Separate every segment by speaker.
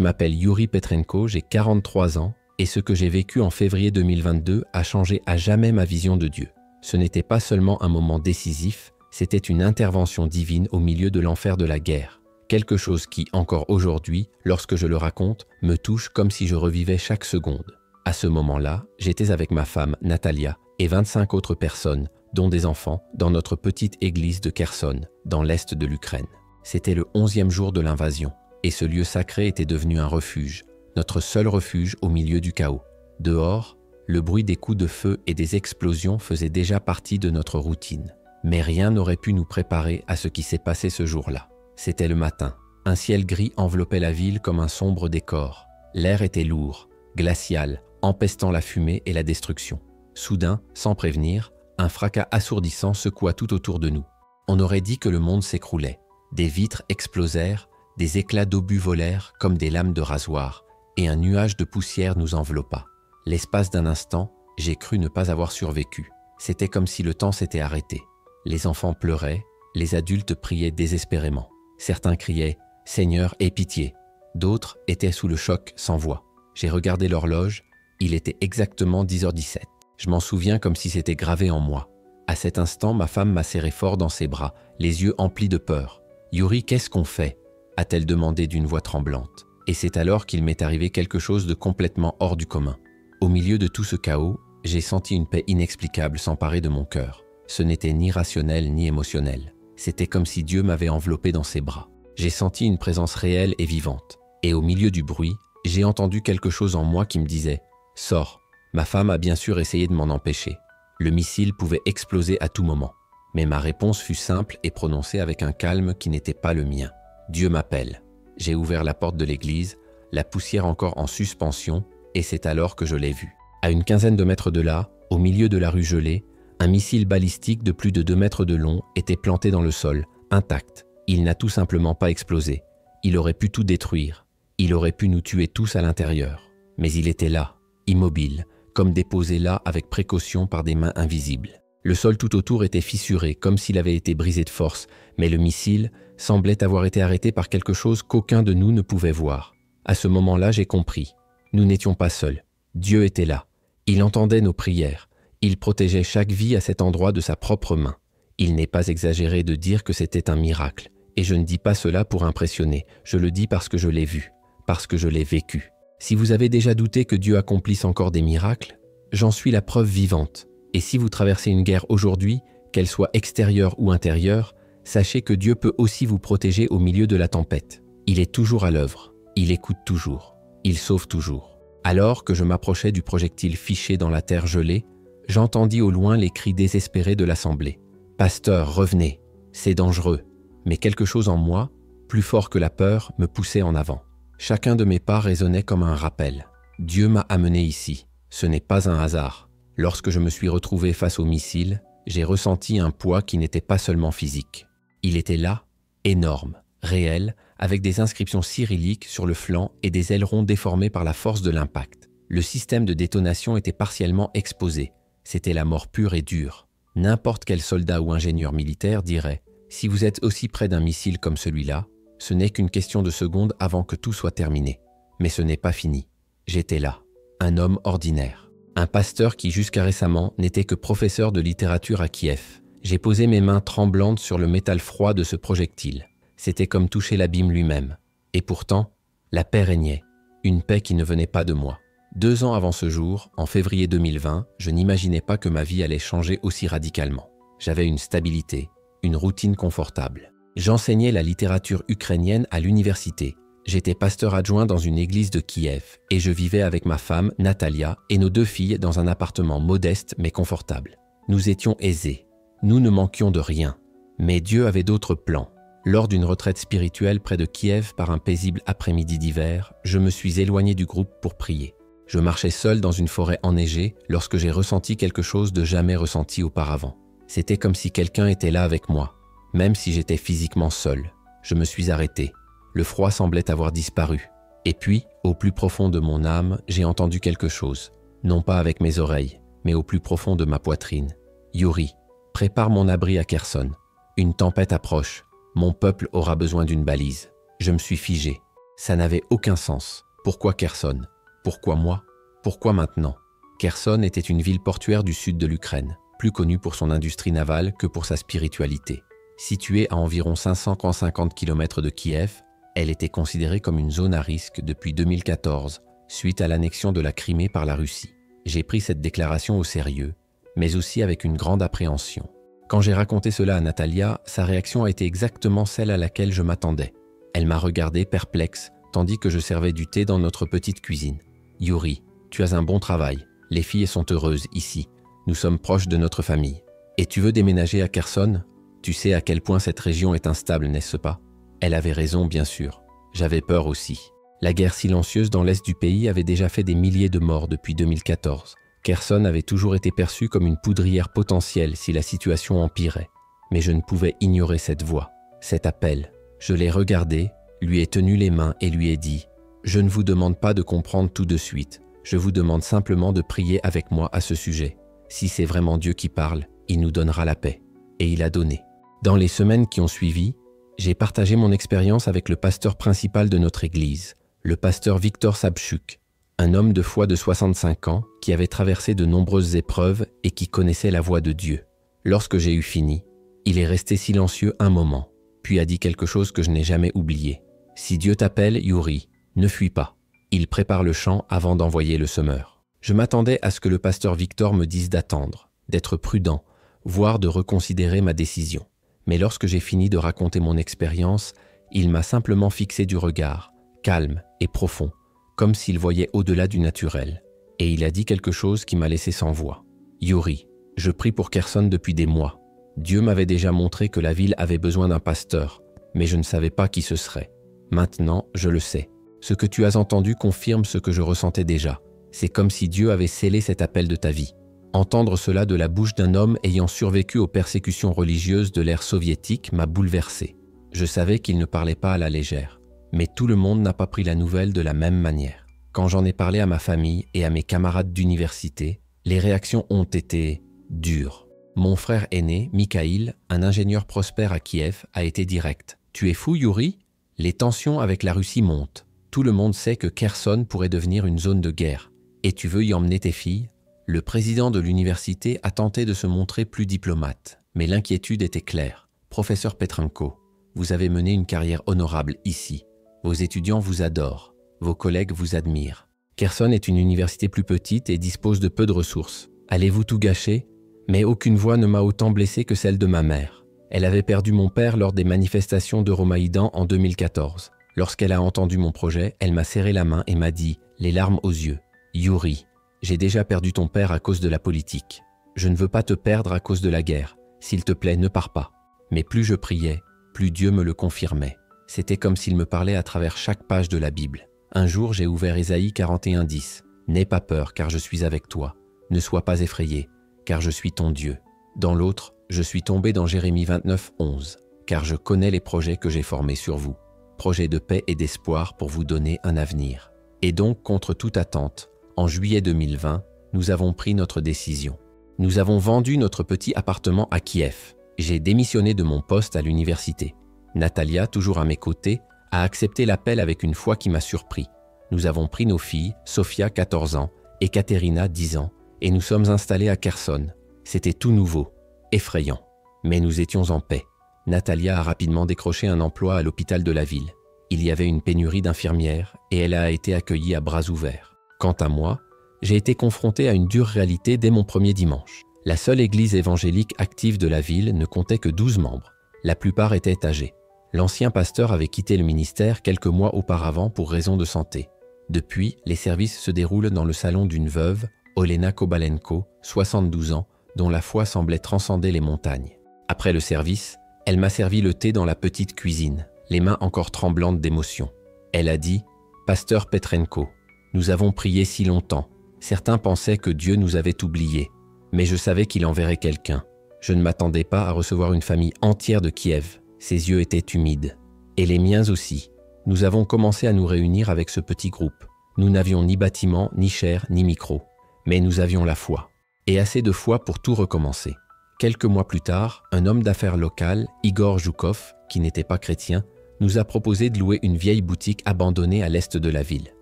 Speaker 1: Je m'appelle Yuri Petrenko, j'ai 43 ans et ce que j'ai vécu en février 2022 a changé à jamais ma vision de Dieu. Ce n'était pas seulement un moment décisif, c'était une intervention divine au milieu de l'enfer de la guerre. Quelque chose qui, encore aujourd'hui, lorsque je le raconte, me touche comme si je revivais chaque seconde. À ce moment-là, j'étais avec ma femme, Natalia, et 25 autres personnes, dont des enfants, dans notre petite église de Kherson, dans l'est de l'Ukraine. C'était le 11e jour de l'invasion, et ce lieu sacré était devenu un refuge, notre seul refuge au milieu du chaos. Dehors, le bruit des coups de feu et des explosions faisait déjà partie de notre routine. Mais rien n'aurait pu nous préparer à ce qui s'est passé ce jour-là. C'était le matin. Un ciel gris enveloppait la ville comme un sombre décor. L'air était lourd, glacial, empestant la fumée et la destruction. Soudain, sans prévenir, un fracas assourdissant secoua tout autour de nous. On aurait dit que le monde s'écroulait. Des vitres explosèrent, des éclats d'obus volèrent comme des lames de rasoir, et un nuage de poussière nous enveloppa. L'espace d'un instant, j'ai cru ne pas avoir survécu. C'était comme si le temps s'était arrêté. Les enfants pleuraient, les adultes priaient désespérément. Certains criaient « Seigneur, aie pitié ». D'autres étaient sous le choc sans voix. J'ai regardé l'horloge, il était exactement 10h17. Je m'en souviens comme si c'était gravé en moi. À cet instant, ma femme m'a serré fort dans ses bras, les yeux emplis de peur. « Yuri, qu'est-ce qu'on fait ?» a-t-elle demandé d'une voix tremblante. Et c'est alors qu'il m'est arrivé quelque chose de complètement hors du commun. Au milieu de tout ce chaos, j'ai senti une paix inexplicable s'emparer de mon cœur. Ce n'était ni rationnel ni émotionnel. C'était comme si Dieu m'avait enveloppé dans ses bras. J'ai senti une présence réelle et vivante. Et au milieu du bruit, j'ai entendu quelque chose en moi qui me disait « Sors ». Ma femme a bien sûr essayé de m'en empêcher. Le missile pouvait exploser à tout moment. Mais ma réponse fut simple et prononcée avec un calme qui n'était pas le mien. Dieu m'appelle. J'ai ouvert la porte de l'église, la poussière encore en suspension, et c'est alors que je l'ai vu. À une quinzaine de mètres de là, au milieu de la rue gelée, un missile balistique de plus de 2 mètres de long était planté dans le sol, intact. Il n'a tout simplement pas explosé. Il aurait pu tout détruire. Il aurait pu nous tuer tous à l'intérieur. Mais il était là, immobile, comme déposé là avec précaution par des mains invisibles. Le sol tout autour était fissuré, comme s'il avait été brisé de force, mais le missile semblait avoir été arrêté par quelque chose qu'aucun de nous ne pouvait voir. À ce moment-là, j'ai compris. Nous n'étions pas seuls. Dieu était là. Il entendait nos prières. Il protégeait chaque vie à cet endroit de sa propre main. Il n'est pas exagéré de dire que c'était un miracle. Et je ne dis pas cela pour impressionner. Je le dis parce que je l'ai vu, parce que je l'ai vécu. Si vous avez déjà douté que Dieu accomplisse encore des miracles, j'en suis la preuve vivante. Et si vous traversez une guerre aujourd'hui, qu'elle soit extérieure ou intérieure, sachez que Dieu peut aussi vous protéger au milieu de la tempête. Il est toujours à l'œuvre. Il écoute toujours. Il sauve toujours. Alors que je m'approchais du projectile fiché dans la terre gelée, j'entendis au loin les cris désespérés de l'assemblée. « Pasteur, revenez, c'est dangereux !» Mais quelque chose en moi, plus fort que la peur, me poussait en avant. Chacun de mes pas résonnait comme un rappel. Dieu m'a amené ici. Ce n'est pas un hasard. Lorsque je me suis retrouvé face au missile, j'ai ressenti un poids qui n'était pas seulement physique. Il était là, énorme, réel, avec des inscriptions cyrilliques sur le flanc et des ailerons déformés par la force de l'impact. Le système de détonation était partiellement exposé. C'était la mort pure et dure. N'importe quel soldat ou ingénieur militaire dirait « Si vous êtes aussi près d'un missile comme celui-là, ce n'est qu'une question de secondes avant que tout soit terminé. » Mais ce n'est pas fini. J'étais là, un homme ordinaire. Un pasteur qui jusqu'à récemment n'était que professeur de littérature à Kiev. J'ai posé mes mains tremblantes sur le métal froid de ce projectile. C'était comme toucher l'abîme lui-même. Et pourtant, la paix régnait. Une paix qui ne venait pas de moi. 2 ans avant ce jour, en février 2020, je n'imaginais pas que ma vie allait changer aussi radicalement. J'avais une stabilité, une routine confortable. J'enseignais la littérature ukrainienne à l'université. J'étais pasteur adjoint dans une église de Kiev et je vivais avec ma femme, Natalia, et nos 2 filles dans un appartement modeste mais confortable. Nous étions aisés. Nous ne manquions de rien. Mais Dieu avait d'autres plans. Lors d'une retraite spirituelle près de Kiev par un paisible après-midi d'hiver, je me suis éloigné du groupe pour prier. Je marchais seul dans une forêt enneigée lorsque j'ai ressenti quelque chose de jamais ressenti auparavant. C'était comme si quelqu'un était là avec moi, même si j'étais physiquement seul. Je me suis arrêté. Le froid semblait avoir disparu. Et puis, au plus profond de mon âme, j'ai entendu quelque chose. Non pas avec mes oreilles, mais au plus profond de ma poitrine. « Yuri, prépare mon abri à Kherson. Une tempête approche. Mon peuple aura besoin d'une balise. » Je me suis figé. Ça n'avait aucun sens. Pourquoi Kherson? Pourquoi moi? Pourquoi maintenant? Kherson était une ville portuaire du sud de l'Ukraine, plus connue pour son industrie navale que pour sa spiritualité. Située à environ 550 km de Kiev, elle était considérée comme une zone à risque depuis 2014, suite à l'annexion de la Crimée par la Russie. J'ai pris cette déclaration au sérieux, mais aussi avec une grande appréhension. Quand j'ai raconté cela à Natalia, sa réaction a été exactement celle à laquelle je m'attendais. Elle m'a regardé perplexe, tandis que je servais du thé dans notre petite cuisine. « Yuri, tu as un bon travail. Les filles sont heureuses ici. Nous sommes proches de notre famille. Et tu veux déménager à Kherson? Tu sais à quel point cette région est instable, n'est-ce pas? » Elle avait raison, bien sûr. J'avais peur aussi. La guerre silencieuse dans l'est du pays avait déjà fait des milliers de morts depuis 2014. Kherson avait toujours été perçue comme une poudrière potentielle si la situation empirait. Mais je ne pouvais ignorer cette voix, cet appel. Je l'ai regardé, lui ai tenu les mains et lui ai dit « Je ne vous demande pas de comprendre tout de suite. Je vous demande simplement de prier avec moi à ce sujet. Si c'est vraiment Dieu qui parle, il nous donnera la paix. » Et il a donné. Dans les semaines qui ont suivi, j'ai partagé mon expérience avec le pasteur principal de notre église, le pasteur Victor Sabchuk, un homme de foi de 65 ans qui avait traversé de nombreuses épreuves et qui connaissait la voix de Dieu. Lorsque j'ai eu fini, il est resté silencieux un moment, puis a dit quelque chose que je n'ai jamais oublié. « Si Dieu t'appelle, Yuri, ne fuis pas. Il prépare le champ avant d'envoyer le semeur. » Je m'attendais à ce que le pasteur Victor me dise d'attendre, d'être prudent, voire de reconsidérer ma décision. Mais lorsque j'ai fini de raconter mon expérience, il m'a simplement fixé du regard, calme et profond, comme s'il voyait au-delà du naturel. Et il a dit quelque chose qui m'a laissé sans voix. « Yuri, je prie pour Kherson depuis des mois. Dieu m'avait déjà montré que la ville avait besoin d'un pasteur, mais je ne savais pas qui ce serait. Maintenant, je le sais. Ce que tu as entendu confirme ce que je ressentais déjà. C'est comme si Dieu avait scellé cet appel de ta vie. Entendre cela de la bouche d'un homme ayant survécu aux persécutions religieuses de l'ère soviétique m'a bouleversé. Je savais qu'il ne parlait pas à la légère. Mais tout le monde n'a pas pris la nouvelle de la même manière. Quand j'en ai parlé à ma famille et à mes camarades d'université, les réactions ont été dures. Mon frère aîné, Mikhail, un ingénieur prospère à Kiev, a été direct. « Tu es fou, Yuri? Les tensions avec la Russie montent. Tout le monde sait que Kherson pourrait devenir une zone de guerre. Et tu veux y emmener tes filles ?» Le président de l'université a tenté de se montrer plus diplomate, mais l'inquiétude était claire. « Professeur Petrenko, vous avez mené une carrière honorable ici. Vos étudiants vous adorent. Vos collègues vous admirent. Kherson est une université plus petite et dispose de peu de ressources. Allez-vous tout gâcher? Mais aucune voix ne m'a autant blessé que celle de ma mère. Elle avait perdu mon père lors des manifestations d'Euromaïdan en 2014. Lorsqu'elle a entendu mon projet, elle m'a serré la main et m'a dit, les larmes aux yeux, « Yuri, j'ai déjà perdu ton père à cause de la politique. Je ne veux pas te perdre à cause de la guerre. S'il te plaît, ne pars pas. » Mais plus je priais, plus Dieu me le confirmait. C'était comme s'il me parlait à travers chaque page de la Bible. Un jour, j'ai ouvert Ésaïe 41:10. « N'aie pas peur, car je suis avec toi. Ne sois pas effrayé, car je suis ton Dieu. » Dans l'autre, je suis tombé dans Jérémie 29:11. « Car je connais les projets que j'ai formés sur vous. Projets de paix et d'espoir pour vous donner un avenir. » Et donc, contre toute attente, en juillet 2020, nous avons pris notre décision. Nous avons vendu notre petit appartement à Kiev. J'ai démissionné de mon poste à l'université. Natalia, toujours à mes côtés, a accepté l'appel avec une foi qui m'a surpris. Nous avons pris nos filles, Sofia, 14 ans, et Katerina, 10 ans, et nous sommes installés à Kherson. C'était tout nouveau, effrayant, mais nous étions en paix. Natalia a rapidement décroché un emploi à l'hôpital de la ville. Il y avait une pénurie d'infirmières et elle a été accueillie à bras ouverts. Quant à moi, j'ai été confronté à une dure réalité dès mon premier dimanche. La seule église évangélique active de la ville ne comptait que 12 membres. La plupart étaient âgés. L'ancien pasteur avait quitté le ministère quelques mois auparavant pour raison de santé. Depuis, les services se déroulent dans le salon d'une veuve, Olena Kobalenko, 72 ans, dont la foi semblait transcender les montagnes. Après le service, elle m'a servi le thé dans la petite cuisine, les mains encore tremblantes d'émotion. Elle a dit « Pasteur Petrenko, nous avons prié si longtemps. Certains pensaient que Dieu nous avait oubliés, mais je savais qu'il enverrait quelqu'un. Je ne m'attendais pas à recevoir une famille entière de Kiev. Ses yeux étaient humides. Et les miens aussi. Nous avons commencé à nous réunir avec ce petit groupe. Nous n'avions ni bâtiment, ni chair, ni micro. Mais nous avions la foi. Et assez de foi pour tout recommencer. Quelques mois plus tard, un homme d'affaires local, Igor Joukov, qui n'était pas chrétien, nous a proposé de louer une vieille boutique abandonnée à l'est de la ville.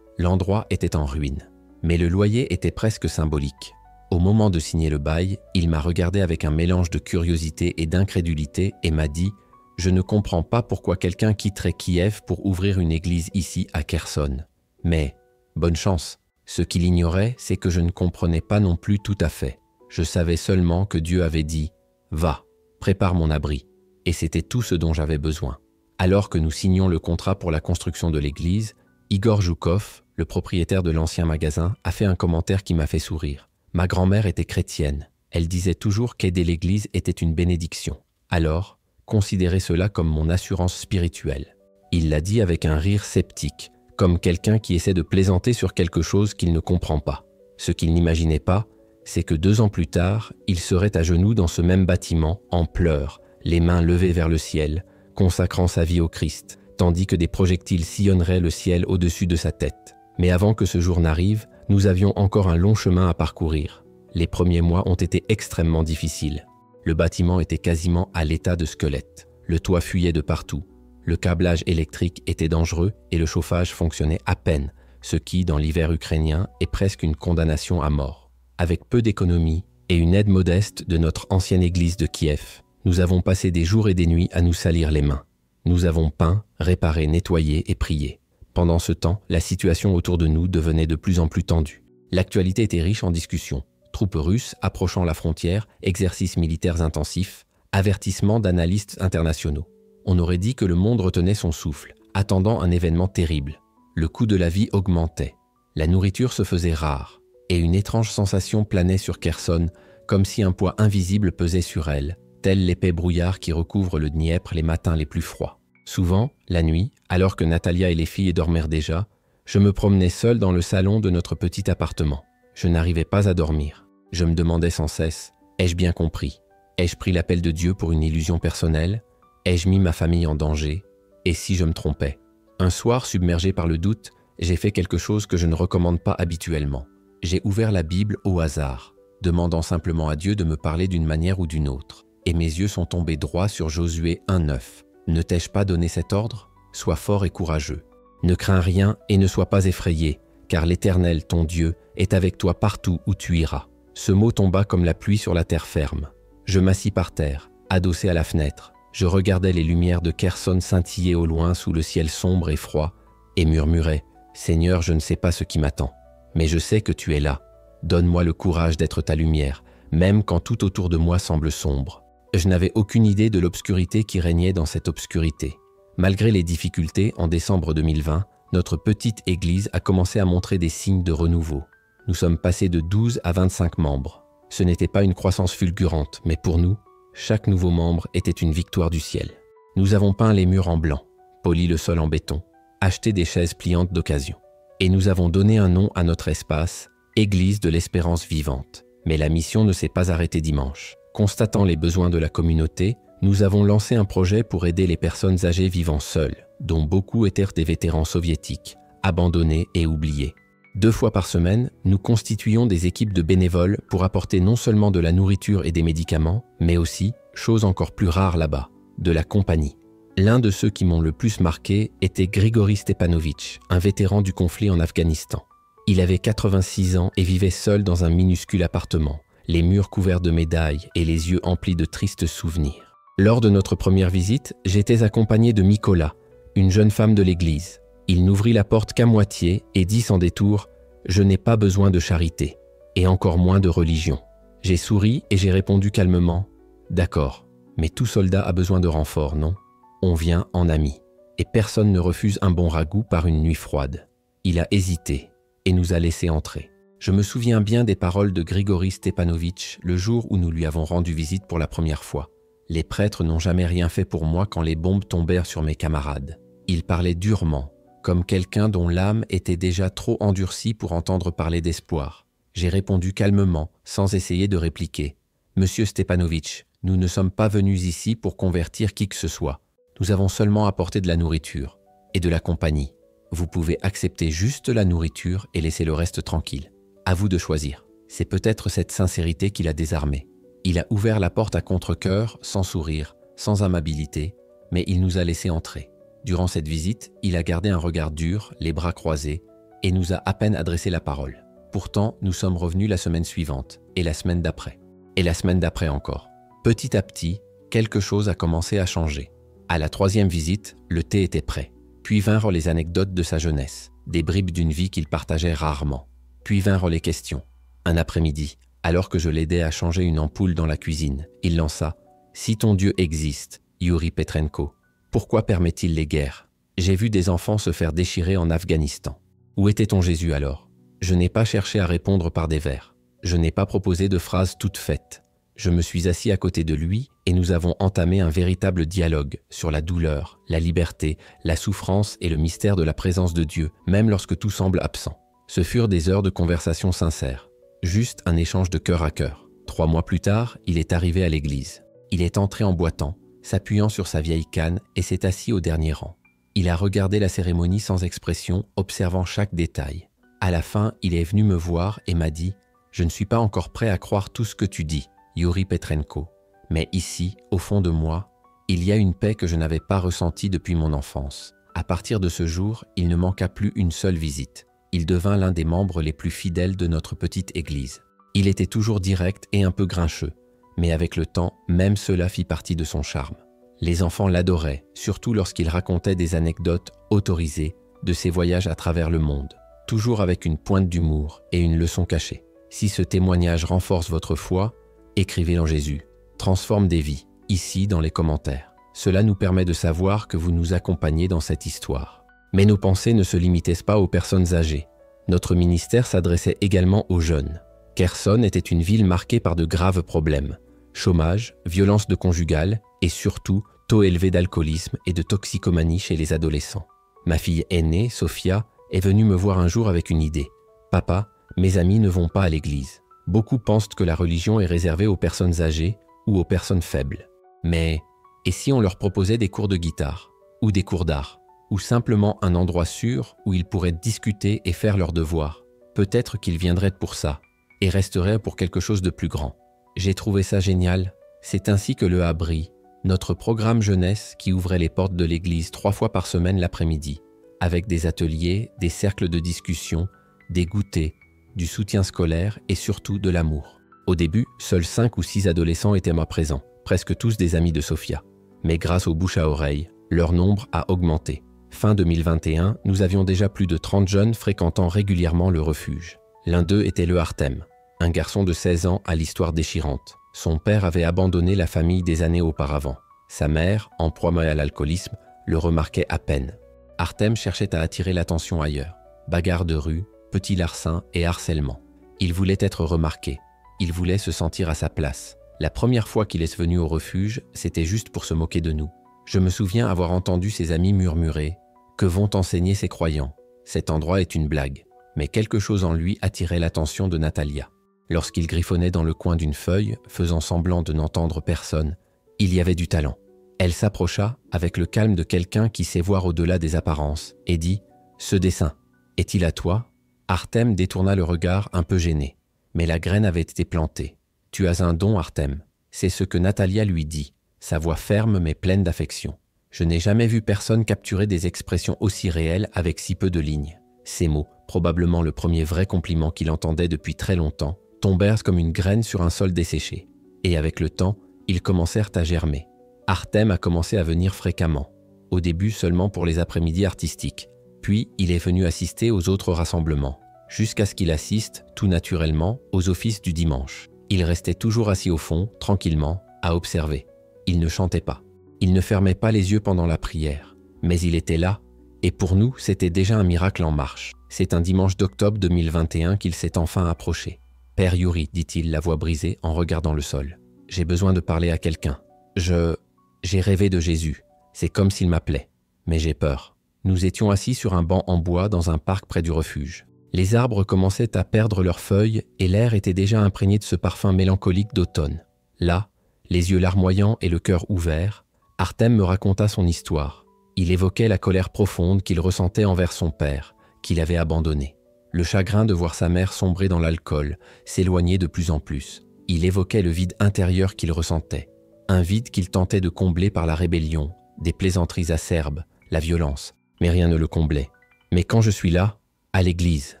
Speaker 1: L'endroit était en ruine, mais le loyer était presque symbolique. Au moment de signer le bail, il m'a regardé avec un mélange de curiosité et d'incrédulité et m'a dit « Je ne comprends pas pourquoi quelqu'un quitterait Kiev pour ouvrir une église ici à Kherson. Mais, bonne chance. Ce qu'il ignorait, c'est que je ne comprenais pas non plus tout à fait. Je savais seulement que Dieu avait dit « Va, prépare mon abri ». Et c'était tout ce dont j'avais besoin. Alors que nous signions le contrat pour la construction de l'église, Igor Joukov, le propriétaire de l'ancien magasin, a fait un commentaire qui m'a fait sourire. Ma grand-mère était chrétienne. Elle disait toujours qu'aider l'église était une bénédiction. Alors, considérez cela comme mon assurance spirituelle. Il l'a dit avec un rire sceptique, comme quelqu'un qui essaie de plaisanter sur quelque chose qu'il ne comprend pas. Ce qu'il n'imaginait pas, c'est que 2 ans plus tard, il serait à genoux dans ce même bâtiment, en pleurs, les mains levées vers le ciel, consacrant sa vie au Christ, tandis que des projectiles sillonneraient le ciel au-dessus de sa tête. Mais avant que ce jour n'arrive, nous avions encore un long chemin à parcourir. Les premiers mois ont été extrêmement difficiles. Le bâtiment était quasiment à l'état de squelette. Le toit fuyait de partout. Le câblage électrique était dangereux et le chauffage fonctionnait à peine, ce qui, dans l'hiver ukrainien, est presque une condamnation à mort. Avec peu d'économies et une aide modeste de notre ancienne église de Kiev, nous avons passé des jours et des nuits à nous salir les mains. Nous avons peint, réparé, nettoyé et prié. Pendant ce temps, la situation autour de nous devenait de plus en plus tendue. L'actualité était riche en discussions. Troupes russes approchant la frontière, exercices militaires intensifs, avertissements d'analystes internationaux. On aurait dit que le monde retenait son souffle, attendant un événement terrible. Le coût de la vie augmentait. La nourriture se faisait rare. Et une étrange sensation planait sur Kherson, comme si un poids invisible pesait sur elle, tel l'épais brouillard qui recouvre le Dniepr les matins les plus froids. Souvent, la nuit, alors que Natalia et les filles dormaient déjà, je me promenais seul dans le salon de notre petit appartement. Je n'arrivais pas à dormir. Je me demandais sans cesse, ai-je bien compris? Ai-je pris l'appel de Dieu pour une illusion personnelle? Ai-je mis ma famille en danger? Et si je me trompais? Un soir, submergé par le doute, j'ai fait quelque chose que je ne recommande pas habituellement. J'ai ouvert la Bible au hasard, demandant simplement à Dieu de me parler d'une manière ou d'une autre. Et mes yeux sont tombés droit sur Josué 1:9. Ne t'ai-je pas donné cet ordre? Sois fort et courageux. Ne crains rien et ne sois pas effrayé, car l'Éternel, ton Dieu, est avec toi partout où tu iras. Ce mot tomba comme la pluie sur la terre ferme. Je m'assis par terre, adossé à la fenêtre. Je regardais les lumières de Kherson scintiller au loin sous le ciel sombre et froid, et murmurais « Seigneur, je ne sais pas ce qui m'attend, mais je sais que tu es là. Donne-moi le courage d'être ta lumière, même quand tout autour de moi semble sombre. » Je n'avais aucune idée de l'obscurité qui régnait dans cette obscurité. Malgré les difficultés, en décembre 2020, notre petite église a commencé à montrer des signes de renouveau. Nous sommes passés de 12 à 25 membres. Ce n'était pas une croissance fulgurante, mais pour nous, chaque nouveau membre était une victoire du ciel. Nous avons peint les murs en blanc, poli le sol en béton, acheté des chaises pliantes d'occasion. Et nous avons donné un nom à notre espace, Église de l'Espérance Vivante. Mais la mission ne s'est pas arrêtée dimanche. Constatant les besoins de la communauté, nous avons lancé un projet pour aider les personnes âgées vivant seules, dont beaucoup étaient des vétérans soviétiques, abandonnés et oubliés. 2 fois par semaine, nous constituions des équipes de bénévoles pour apporter non seulement de la nourriture et des médicaments, mais aussi, chose encore plus rare là-bas, de la compagnie. L'un de ceux qui m'ont le plus marqué était Grigori Stepanovitch, un vétéran du conflit en Afghanistan. Il avait 86 ans et vivait seul dans un minuscule appartement, les murs couverts de médailles et les yeux emplis de tristes souvenirs. Lors de notre première visite, j'étais accompagné de Mikola, une jeune femme de l'église. Il n'ouvrit la porte qu'à moitié et dit sans détour « Je n'ai pas besoin de charité, et encore moins de religion. » J'ai souri et j'ai répondu calmement « D'accord, mais tout soldat a besoin de renfort, non? On vient en ami, et personne ne refuse un bon ragoût par une nuit froide. » Il a hésité et nous a laissé entrer. Je me souviens bien des paroles de Grigori Stepanovitch le jour où nous lui avons rendu visite pour la première fois. Les prêtres n'ont jamais rien fait pour moi quand les bombes tombèrent sur mes camarades. Il parlait durement, comme quelqu'un dont l'âme était déjà trop endurcie pour entendre parler d'espoir. J'ai répondu calmement, sans essayer de répliquer. « Monsieur Stepanovitch, nous ne sommes pas venus ici pour convertir qui que ce soit. Nous avons seulement apporté de la nourriture et de la compagnie. Vous pouvez accepter juste la nourriture et laisser le reste tranquille. À vous de choisir. » C'est peut-être cette sincérité qui l'a désarmé. Il a ouvert la porte à contre-cœur, sans sourire, sans amabilité, mais il nous a laissé entrer. Durant cette visite, il a gardé un regard dur, les bras croisés, et nous a à peine adressé la parole. Pourtant, nous sommes revenus la semaine suivante, et la semaine d'après, et la semaine d'après encore. Petit à petit, quelque chose a commencé à changer. À la 3e visite, le thé était prêt. Puis vinrent les anecdotes de sa jeunesse, des bribes d'une vie qu'il partageait rarement. Puis vinrent les questions. Un après-midi, alors que je l'aidais à changer une ampoule dans la cuisine, il lança « Si ton Dieu existe, Yuri Petrenko, pourquoi permet-il les guerres? J'ai vu des enfants se faire déchirer en Afghanistan. Où était ton Jésus alors? » Je n'ai pas cherché à répondre par des vers. Je n'ai pas proposé de phrases toutes faites. Je me suis assis à côté de lui et nous avons entamé un véritable dialogue sur la douleur, la liberté, la souffrance et le mystère de la présence de Dieu, même lorsque tout semble absent. Ce furent des heures de conversation sincère, juste un échange de cœur à cœur. 3 mois plus tard, il est arrivé à l'église. Il est entré en boitant, s'appuyant sur sa vieille canne et s'est assis au dernier rang. Il a regardé la cérémonie sans expression, observant chaque détail. À la fin, il est venu me voir et m'a dit « Je ne suis pas encore prêt à croire tout ce que tu dis, Yuri Petrenko. Mais ici, au fond de moi, il y a une paix que je n'avais pas ressentie depuis mon enfance. À partir de ce jour, il ne manqua plus une seule visite. Il devint l'un des membres les plus fidèles de notre petite église. Il était toujours direct et un peu grincheux, mais avec le temps, même cela fit partie de son charme. Les enfants l'adoraient, surtout lorsqu'il racontait des anecdotes autorisées de ses voyages à travers le monde, toujours avec une pointe d'humour et une leçon cachée. Si ce témoignage renforce votre foi, écrivez en Jésus, transforme des vies, ici dans les commentaires. Cela nous permet de savoir que vous nous accompagnez dans cette histoire. Mais nos pensées ne se limitaient pas aux personnes âgées. Notre ministère s'adressait également aux jeunes. Kherson était une ville marquée par de graves problèmes. Chômage, violence conjugale et surtout taux élevé d'alcoolisme et de toxicomanie chez les adolescents. Ma fille aînée, Sophia, est venue me voir un jour avec une idée. « Papa, mes amis ne vont pas à l'église. Beaucoup pensent que la religion est réservée aux personnes âgées ou aux personnes faibles. Mais, et si on leur proposait des cours de guitare, ou des cours d'art, ou simplement un endroit sûr où ils pourraient discuter et faire leurs devoirs? Peut-être qu'ils viendraient pour ça, et resteraient pour quelque chose de plus grand. » J'ai trouvé ça génial. C'est ainsi que le Abri, notre programme jeunesse qui ouvrait les portes de l'église 3 fois par semaine l'après-midi, avec des ateliers, des cercles de discussion, des goûters, du soutien scolaire et surtout de l'amour. Au début, seuls 5 ou 6 adolescents étaient présents, presque tous des amis de Sophia. Mais grâce au bouche à oreille, leur nombre a augmenté. Fin 2021, nous avions déjà plus de 30 jeunes fréquentant régulièrement le refuge. L'un d'eux était le Artem, un garçon de 16 ans à l'histoire déchirante. Son père avait abandonné la famille des années auparavant. Sa mère, en proie à l'alcoolisme, le remarquait à peine. Artem cherchait à attirer l'attention ailleurs. Bagarres de rue, petits larcins et harcèlement. Il voulait être remarqué. Il voulait se sentir à sa place. La première fois qu'il est venu au refuge, c'était juste pour se moquer de nous. Je me souviens avoir entendu ses amis murmurer « Que vont enseigner ces croyants? Cet endroit est une blague. » Mais quelque chose en lui attirait l'attention de Natalia. Lorsqu'il griffonnait dans le coin d'une feuille, faisant semblant de n'entendre personne, il y avait du talent. Elle s'approcha avec le calme de quelqu'un qui sait voir au-delà des apparences et dit « Ce dessin, est-il à toi ?» Artem détourna le regard un peu gêné. Mais la graine avait été plantée. « Tu as un don, Artem. » C'est ce que Natalia lui dit, sa voix ferme mais pleine d'affection. Je n'ai jamais vu personne capturer des expressions aussi réelles avec si peu de lignes. Ces mots, probablement le premier vrai compliment qu'il entendait depuis très longtemps, tombèrent comme une graine sur un sol desséché. Et avec le temps, ils commencèrent à germer. Artem a commencé à venir fréquemment, au début seulement pour les après-midi artistiques. Puis, il est venu assister aux autres rassemblements, jusqu'à ce qu'il assiste, tout naturellement, aux offices du dimanche. Il restait toujours assis au fond, tranquillement, à observer. Il ne chantait pas. Il ne fermait pas les yeux pendant la prière. Mais il était là, et pour nous, c'était déjà un miracle en marche. C'est un dimanche d'octobre 2021 qu'il s'est enfin approché. « Père Yuri, dit-il, la voix brisée, en regardant le sol. J'ai besoin de parler à quelqu'un. J'ai rêvé de Jésus. C'est comme s'il m'appelait. Mais j'ai peur. » Nous étions assis sur un banc en bois dans un parc près du refuge. Les arbres commençaient à perdre leurs feuilles et l'air était déjà imprégné de ce parfum mélancolique d'automne. Là, les yeux larmoyants et le cœur ouvert, Artem me raconta son histoire. Il évoquait la colère profonde qu'il ressentait envers son père, qu'il avait abandonné. Le chagrin de voir sa mère sombrer dans l'alcool, s'éloigner de plus en plus. Il évoquait le vide intérieur qu'il ressentait. Un vide qu'il tentait de combler par la rébellion, des plaisanteries acerbes, la violence, mais rien ne le comblait. Mais quand je suis là, à l'église,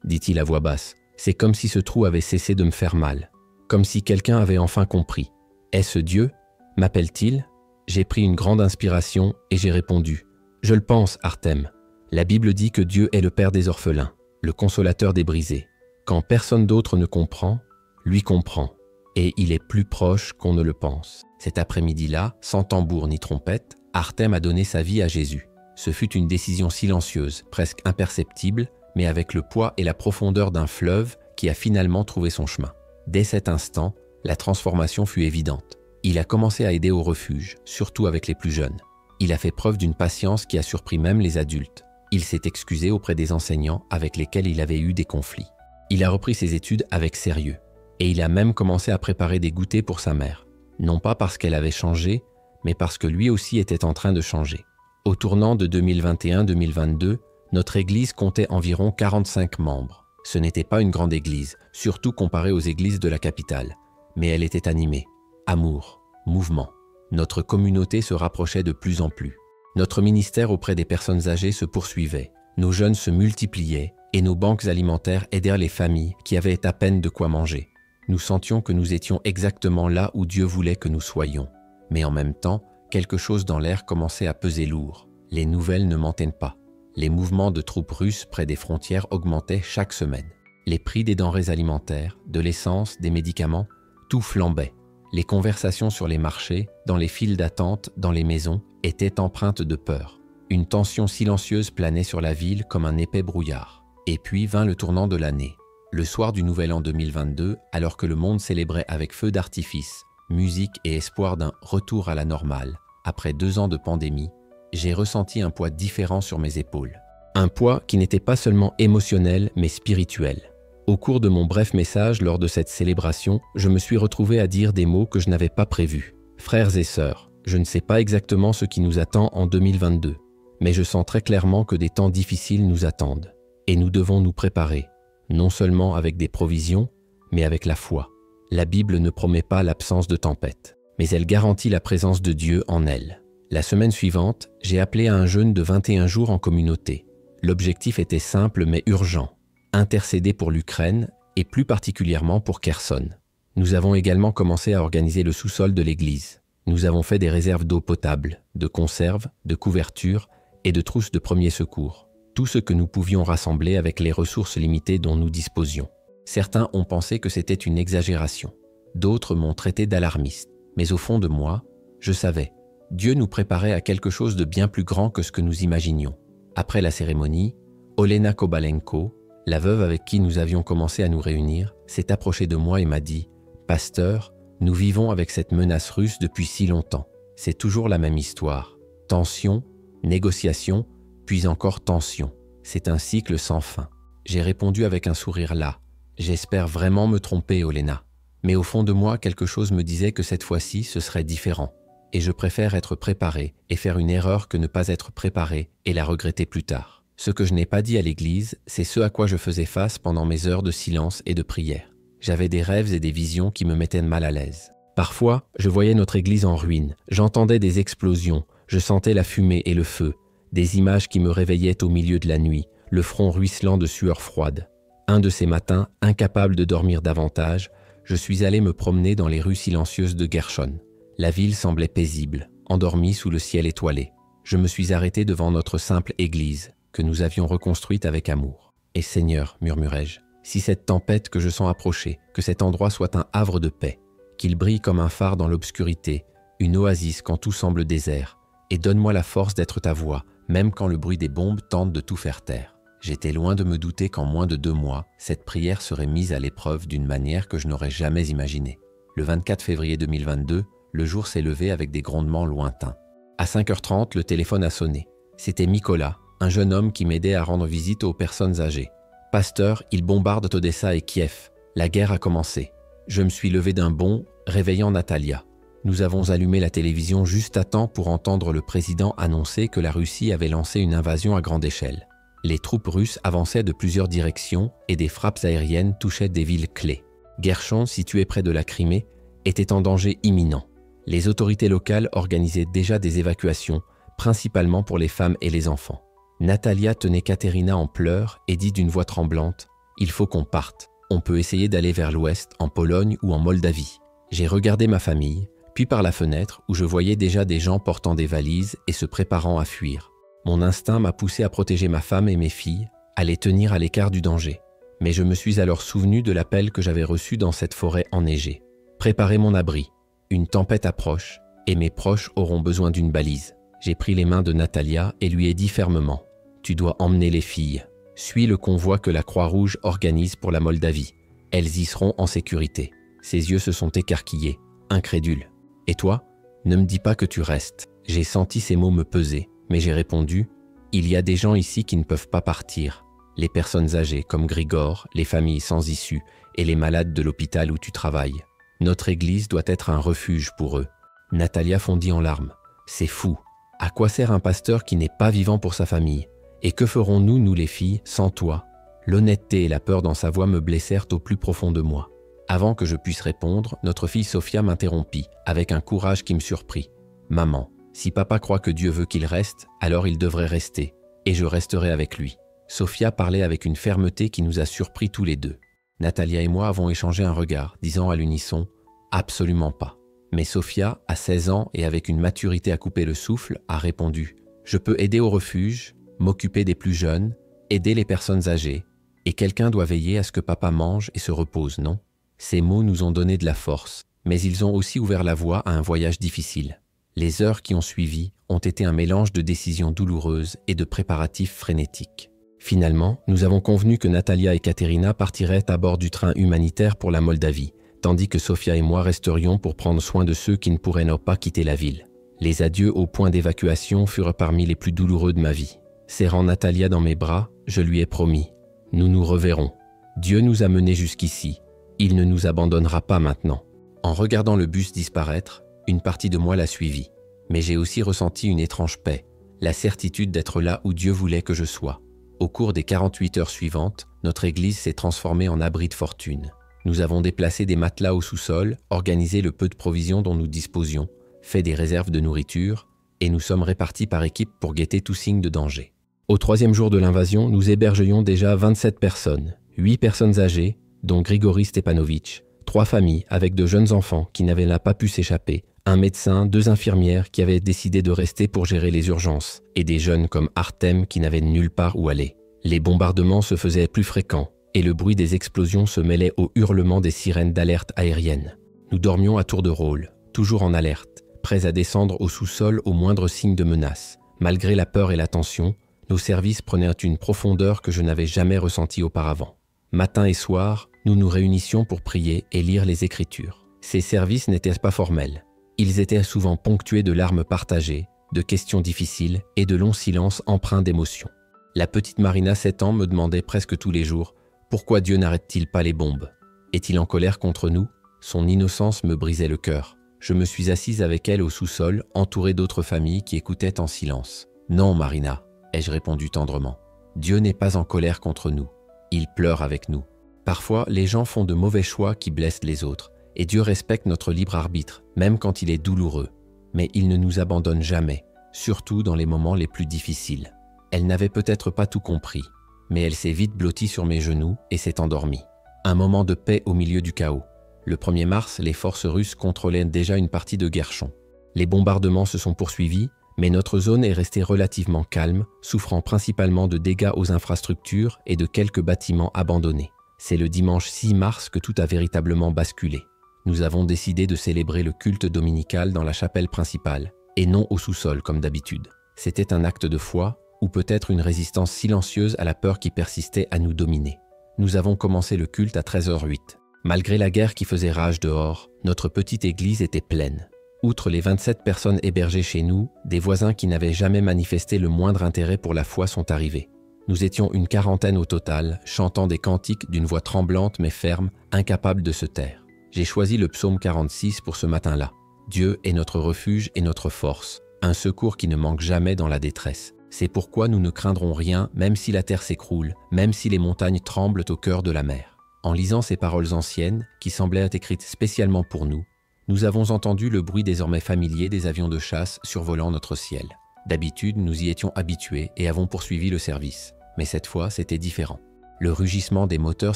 Speaker 1: dit-il à voix basse, c'est comme si ce trou avait cessé de me faire mal, comme si quelqu'un avait enfin compris. Est-ce Dieu ? M'appelle-t-il ? J'ai pris une grande inspiration et j'ai répondu. Je le pense, Artem. La Bible dit que Dieu est le Père des orphelins, le consolateur des brisés. Quand personne d'autre ne comprend, lui comprend. Et il est plus proche qu'on ne le pense. Cet après-midi-là, sans tambour ni trompette, Artem a donné sa vie à Jésus. Ce fut une décision silencieuse, presque imperceptible, mais avec le poids et la profondeur d'un fleuve qui a finalement trouvé son chemin. Dès cet instant, la transformation fut évidente. Il a commencé à aider au refuge, surtout avec les plus jeunes. Il a fait preuve d'une patience qui a surpris même les adultes. Il s'est excusé auprès des enseignants avec lesquels il avait eu des conflits. Il a repris ses études avec sérieux. Et il a même commencé à préparer des goûters pour sa mère. Non pas parce qu'elle avait changé, mais parce que lui aussi était en train de changer. Au tournant de 2021-2022, notre église comptait environ 45 membres. Ce n'était pas une grande église, surtout comparée aux églises de la capitale. Mais elle était animée. Amour, mouvement. Notre communauté se rapprochait de plus en plus. Notre ministère auprès des personnes âgées se poursuivait. Nos jeunes se multipliaient et nos banques alimentaires aidèrent les familles qui avaient à peine de quoi manger. Nous sentions que nous étions exactement là où Dieu voulait que nous soyons. Mais en même temps, quelque chose dans l'air commençait à peser lourd. Les nouvelles ne mentaient pas. Les mouvements de troupes russes près des frontières augmentaient chaque semaine. Les prix des denrées alimentaires, de l'essence, des médicaments, tout flambait. Les conversations sur les marchés, dans les files d'attente, dans les maisons, étaient empreintes de peur. Une tension silencieuse planait sur la ville comme un épais brouillard. Et puis vint le tournant de l'année. Le soir du Nouvel An 2022, alors que le monde célébrait avec feux d'artifice, musique et espoir d'un retour à la normale, après 2 ans de pandémie, j'ai ressenti un poids différent sur mes épaules. Un poids qui n'était pas seulement émotionnel, mais spirituel. Au cours de mon bref message lors de cette célébration, je me suis retrouvé à dire des mots que je n'avais pas prévus. Frères et sœurs, je ne sais pas exactement ce qui nous attend en 2022, mais je sens très clairement que des temps difficiles nous attendent. Et nous devons nous préparer, non seulement avec des provisions, mais avec la foi. La Bible ne promet pas l'absence de tempête, mais elle garantit la présence de Dieu en elle. La semaine suivante, j'ai appelé à un jeûne de 21 jours en communauté. L'objectif était simple mais urgent, intercéder pour l'Ukraine et plus particulièrement pour Kherson. Nous avons également commencé à organiser le sous-sol de l'église. Nous avons fait des réserves d'eau potable, de conserves, de couvertures et de trousses de premiers secours. Tout ce que nous pouvions rassembler avec les ressources limitées dont nous disposions. Certains ont pensé que c'était une exagération. D'autres m'ont traité d'alarmiste. Mais au fond de moi, je savais. Dieu nous préparait à quelque chose de bien plus grand que ce que nous imaginions. Après la cérémonie, Olena Kobalenko, la veuve avec qui nous avions commencé à nous réunir, s'est approchée de moi et m'a dit « Pasteur, nous vivons avec cette menace russe depuis si longtemps. C'est toujours la même histoire. Tension, négociation, puis encore tension. C'est un cycle sans fin. » J'ai répondu avec un sourire las. « J'espère vraiment me tromper, Olena. Mais au fond de moi, quelque chose me disait que cette fois-ci, ce serait différent. Et je préfère être préparé et faire une erreur que ne pas être préparé et la regretter plus tard. Ce que je n'ai pas dit à l'église, c'est ce à quoi je faisais face pendant mes heures de silence et de prière. J'avais des rêves et des visions qui me mettaient mal à l'aise. Parfois, je voyais notre église en ruine, j'entendais des explosions, je sentais la fumée et le feu, des images qui me réveillaient au milieu de la nuit, le front ruisselant de sueur froide. Un de ces matins, incapable de dormir davantage, je suis allé me promener dans les rues silencieuses de Kherson. La ville semblait paisible, endormie sous le ciel étoilé. Je me suis arrêté devant notre simple église, que nous avions reconstruite avec amour. « Et Seigneur, murmurai-je, si cette tempête que je sens approcher, que cet endroit soit un havre de paix, qu'il brille comme un phare dans l'obscurité, une oasis quand tout semble désert, et donne-moi la force d'être ta voix, même quand le bruit des bombes tente de tout faire taire. » J'étais loin de me douter qu'en moins de 2 mois, cette prière serait mise à l'épreuve d'une manière que je n'aurais jamais imaginée. Le 24 février 2022, le jour s'est levé avec des grondements lointains. À 5h30, le téléphone a sonné. C'était Mikola, un jeune homme qui m'aidait à rendre visite aux personnes âgées. « Pasteur, ils bombardent Odessa et Kiev. La guerre a commencé. » Je me suis levé d'un bond, réveillant Natalia. Nous avons allumé la télévision juste à temps pour entendre le président annoncer que la Russie avait lancé une invasion à grande échelle. Les troupes russes avançaient de plusieurs directions et des frappes aériennes touchaient des villes clés. Kherson, situé près de la Crimée, était en danger imminent. Les autorités locales organisaient déjà des évacuations, principalement pour les femmes et les enfants. Natalia tenait Katerina en pleurs et dit d'une voix tremblante « Il faut qu'on parte. On peut essayer d'aller vers l'ouest, en Pologne ou en Moldavie. » J'ai regardé ma famille, puis par la fenêtre où je voyais déjà des gens portant des valises et se préparant à fuir. Mon instinct m'a poussé à protéger ma femme et mes filles, à les tenir à l'écart du danger. Mais je me suis alors souvenu de l'appel que j'avais reçu dans cette forêt enneigée. Préparez mon abri. Une tempête approche et mes proches auront besoin d'une balise. J'ai pris les mains de Natalia et lui ai dit fermement « Tu dois emmener les filles. Suis le convoi que la Croix-Rouge organise pour la Moldavie. Elles y seront en sécurité. » Ses yeux se sont écarquillés, incrédules. « Et toi? Ne me dis pas que tu restes. » J'ai senti ces mots me peser, mais j'ai répondu « Il y a des gens ici qui ne peuvent pas partir. Les personnes âgées comme Grigor, les familles sans issue et les malades de l'hôpital où tu travailles. Notre église doit être un refuge pour eux. » Natalia fondit en larmes. « C'est fou. À quoi sert un pasteur qui n'est pas vivant pour sa famille? Et que ferons-nous, nous les filles, sans toi ?» L'honnêteté et la peur dans sa voix me blessèrent au plus profond de moi. Avant que je puisse répondre, notre fille Sophia m'interrompit, avec un courage qui me surprit. « Maman, si papa croit que Dieu veut qu'il reste, alors il devrait rester, et je resterai avec lui. » Sophia parlait avec une fermeté qui nous a surpris tous les deux. Natalia et moi avons échangé un regard, disant à l'unisson « Absolument pas ». Mais Sophia, à 16 ans et avec une maturité à couper le souffle, a répondu « Je peux aider au refuge, m'occuper des plus jeunes, aider les personnes âgées, et quelqu'un doit veiller à ce que papa mange et se repose, non ?» Ces mots nous ont donné de la force, mais ils ont aussi ouvert la voie à un voyage difficile. Les heures qui ont suivi ont été un mélange de décisions douloureuses et de préparatifs frénétiques. Finalement, nous avons convenu que Natalia et Katerina partiraient à bord du train humanitaire pour la Moldavie, tandis que Sophia et moi resterions pour prendre soin de ceux qui ne pourraient pas quitter la ville. Les adieux au point d'évacuation furent parmi les plus douloureux de ma vie. Serrant Natalia dans mes bras, je lui ai promis « Nous nous reverrons. Dieu nous a menés jusqu'ici. Il ne nous abandonnera pas maintenant. » En regardant le bus disparaître, une partie de moi l'a suivi. Mais j'ai aussi ressenti une étrange paix, la certitude d'être là où Dieu voulait que je sois. Au cours des 48 heures suivantes, notre église s'est transformée en abri de fortune. Nous avons déplacé des matelas au sous-sol, organisé le peu de provisions dont nous disposions, fait des réserves de nourriture, et nous sommes répartis par équipe pour guetter tout signe de danger. Au 3e jour de l'invasion, nous hébergions déjà 27 personnes, 8 personnes âgées, dont Grigori Stepanovitch, 3 familles avec de jeunes enfants qui n'avaient pas pu s'échapper, un médecin, 2 infirmières qui avaient décidé de rester pour gérer les urgences, et des jeunes comme Artem qui n'avaient nulle part où aller. Les bombardements se faisaient plus fréquents, et le bruit des explosions se mêlait au hurlement des sirènes d'alerte aérienne. Nous dormions à tour de rôle, toujours en alerte, prêts à descendre au sous-sol au moindre signe de menace. Malgré la peur et la tension, nos services prenaient une profondeur que je n'avais jamais ressentie auparavant. Matin et soir, nous nous réunissions pour prier et lire les Écritures. Ces services n'étaient pas formels. Ils étaient souvent ponctués de larmes partagées, de questions difficiles et de longs silences empreints d'émotion. La petite Marina, 7 ans, me demandait presque tous les jours « Pourquoi Dieu n'arrête-t-il pas les bombes? Est-il en colère contre nous ?» Son innocence me brisait le cœur. Je me suis assise avec elle au sous-sol, entourée d'autres familles qui écoutaient en silence. « Non, Marina », ai-je répondu tendrement. « Dieu n'est pas en colère contre nous. Il pleure avec nous. Parfois, les gens font de mauvais choix qui blessent les autres, et Dieu respecte notre libre arbitre, même quand il est douloureux. Mais il ne nous abandonne jamais, surtout dans les moments les plus difficiles. » Elle n'avait peut-être pas tout compris, mais elle s'est vite blottie sur mes genoux et s'est endormie. Un moment de paix au milieu du chaos. Le 1er mars, les forces russes contrôlaient déjà une partie de Guerchon. Les bombardements se sont poursuivis, mais notre zone est restée relativement calme, souffrant principalement de dégâts aux infrastructures et de quelques bâtiments abandonnés. C'est le dimanche 6 mars que tout a véritablement basculé. Nous avons décidé de célébrer le culte dominical dans la chapelle principale, et non au sous-sol comme d'habitude. C'était un acte de foi, ou peut-être une résistance silencieuse à la peur qui persistait à nous dominer. Nous avons commencé le culte à 13h08. Malgré la guerre qui faisait rage dehors, notre petite église était pleine. Outre les 27 personnes hébergées chez nous, des voisins qui n'avaient jamais manifesté le moindre intérêt pour la foi sont arrivés. Nous étions une quarantaine au total, chantant des cantiques d'une voix tremblante mais ferme, incapables de se taire. J'ai choisi le psaume 46 pour ce matin-là. Dieu est notre refuge et notre force, un secours qui ne manque jamais dans la détresse. C'est pourquoi nous ne craindrons rien, même si la terre s'écroule, même si les montagnes tremblent au cœur de la mer. En lisant ces paroles anciennes, qui semblaient être écrites spécialement pour nous, nous avons entendu le bruit désormais familier des avions de chasse survolant notre ciel. D'habitude, nous y étions habitués et avons poursuivi le service. Mais cette fois, c'était différent. Le rugissement des moteurs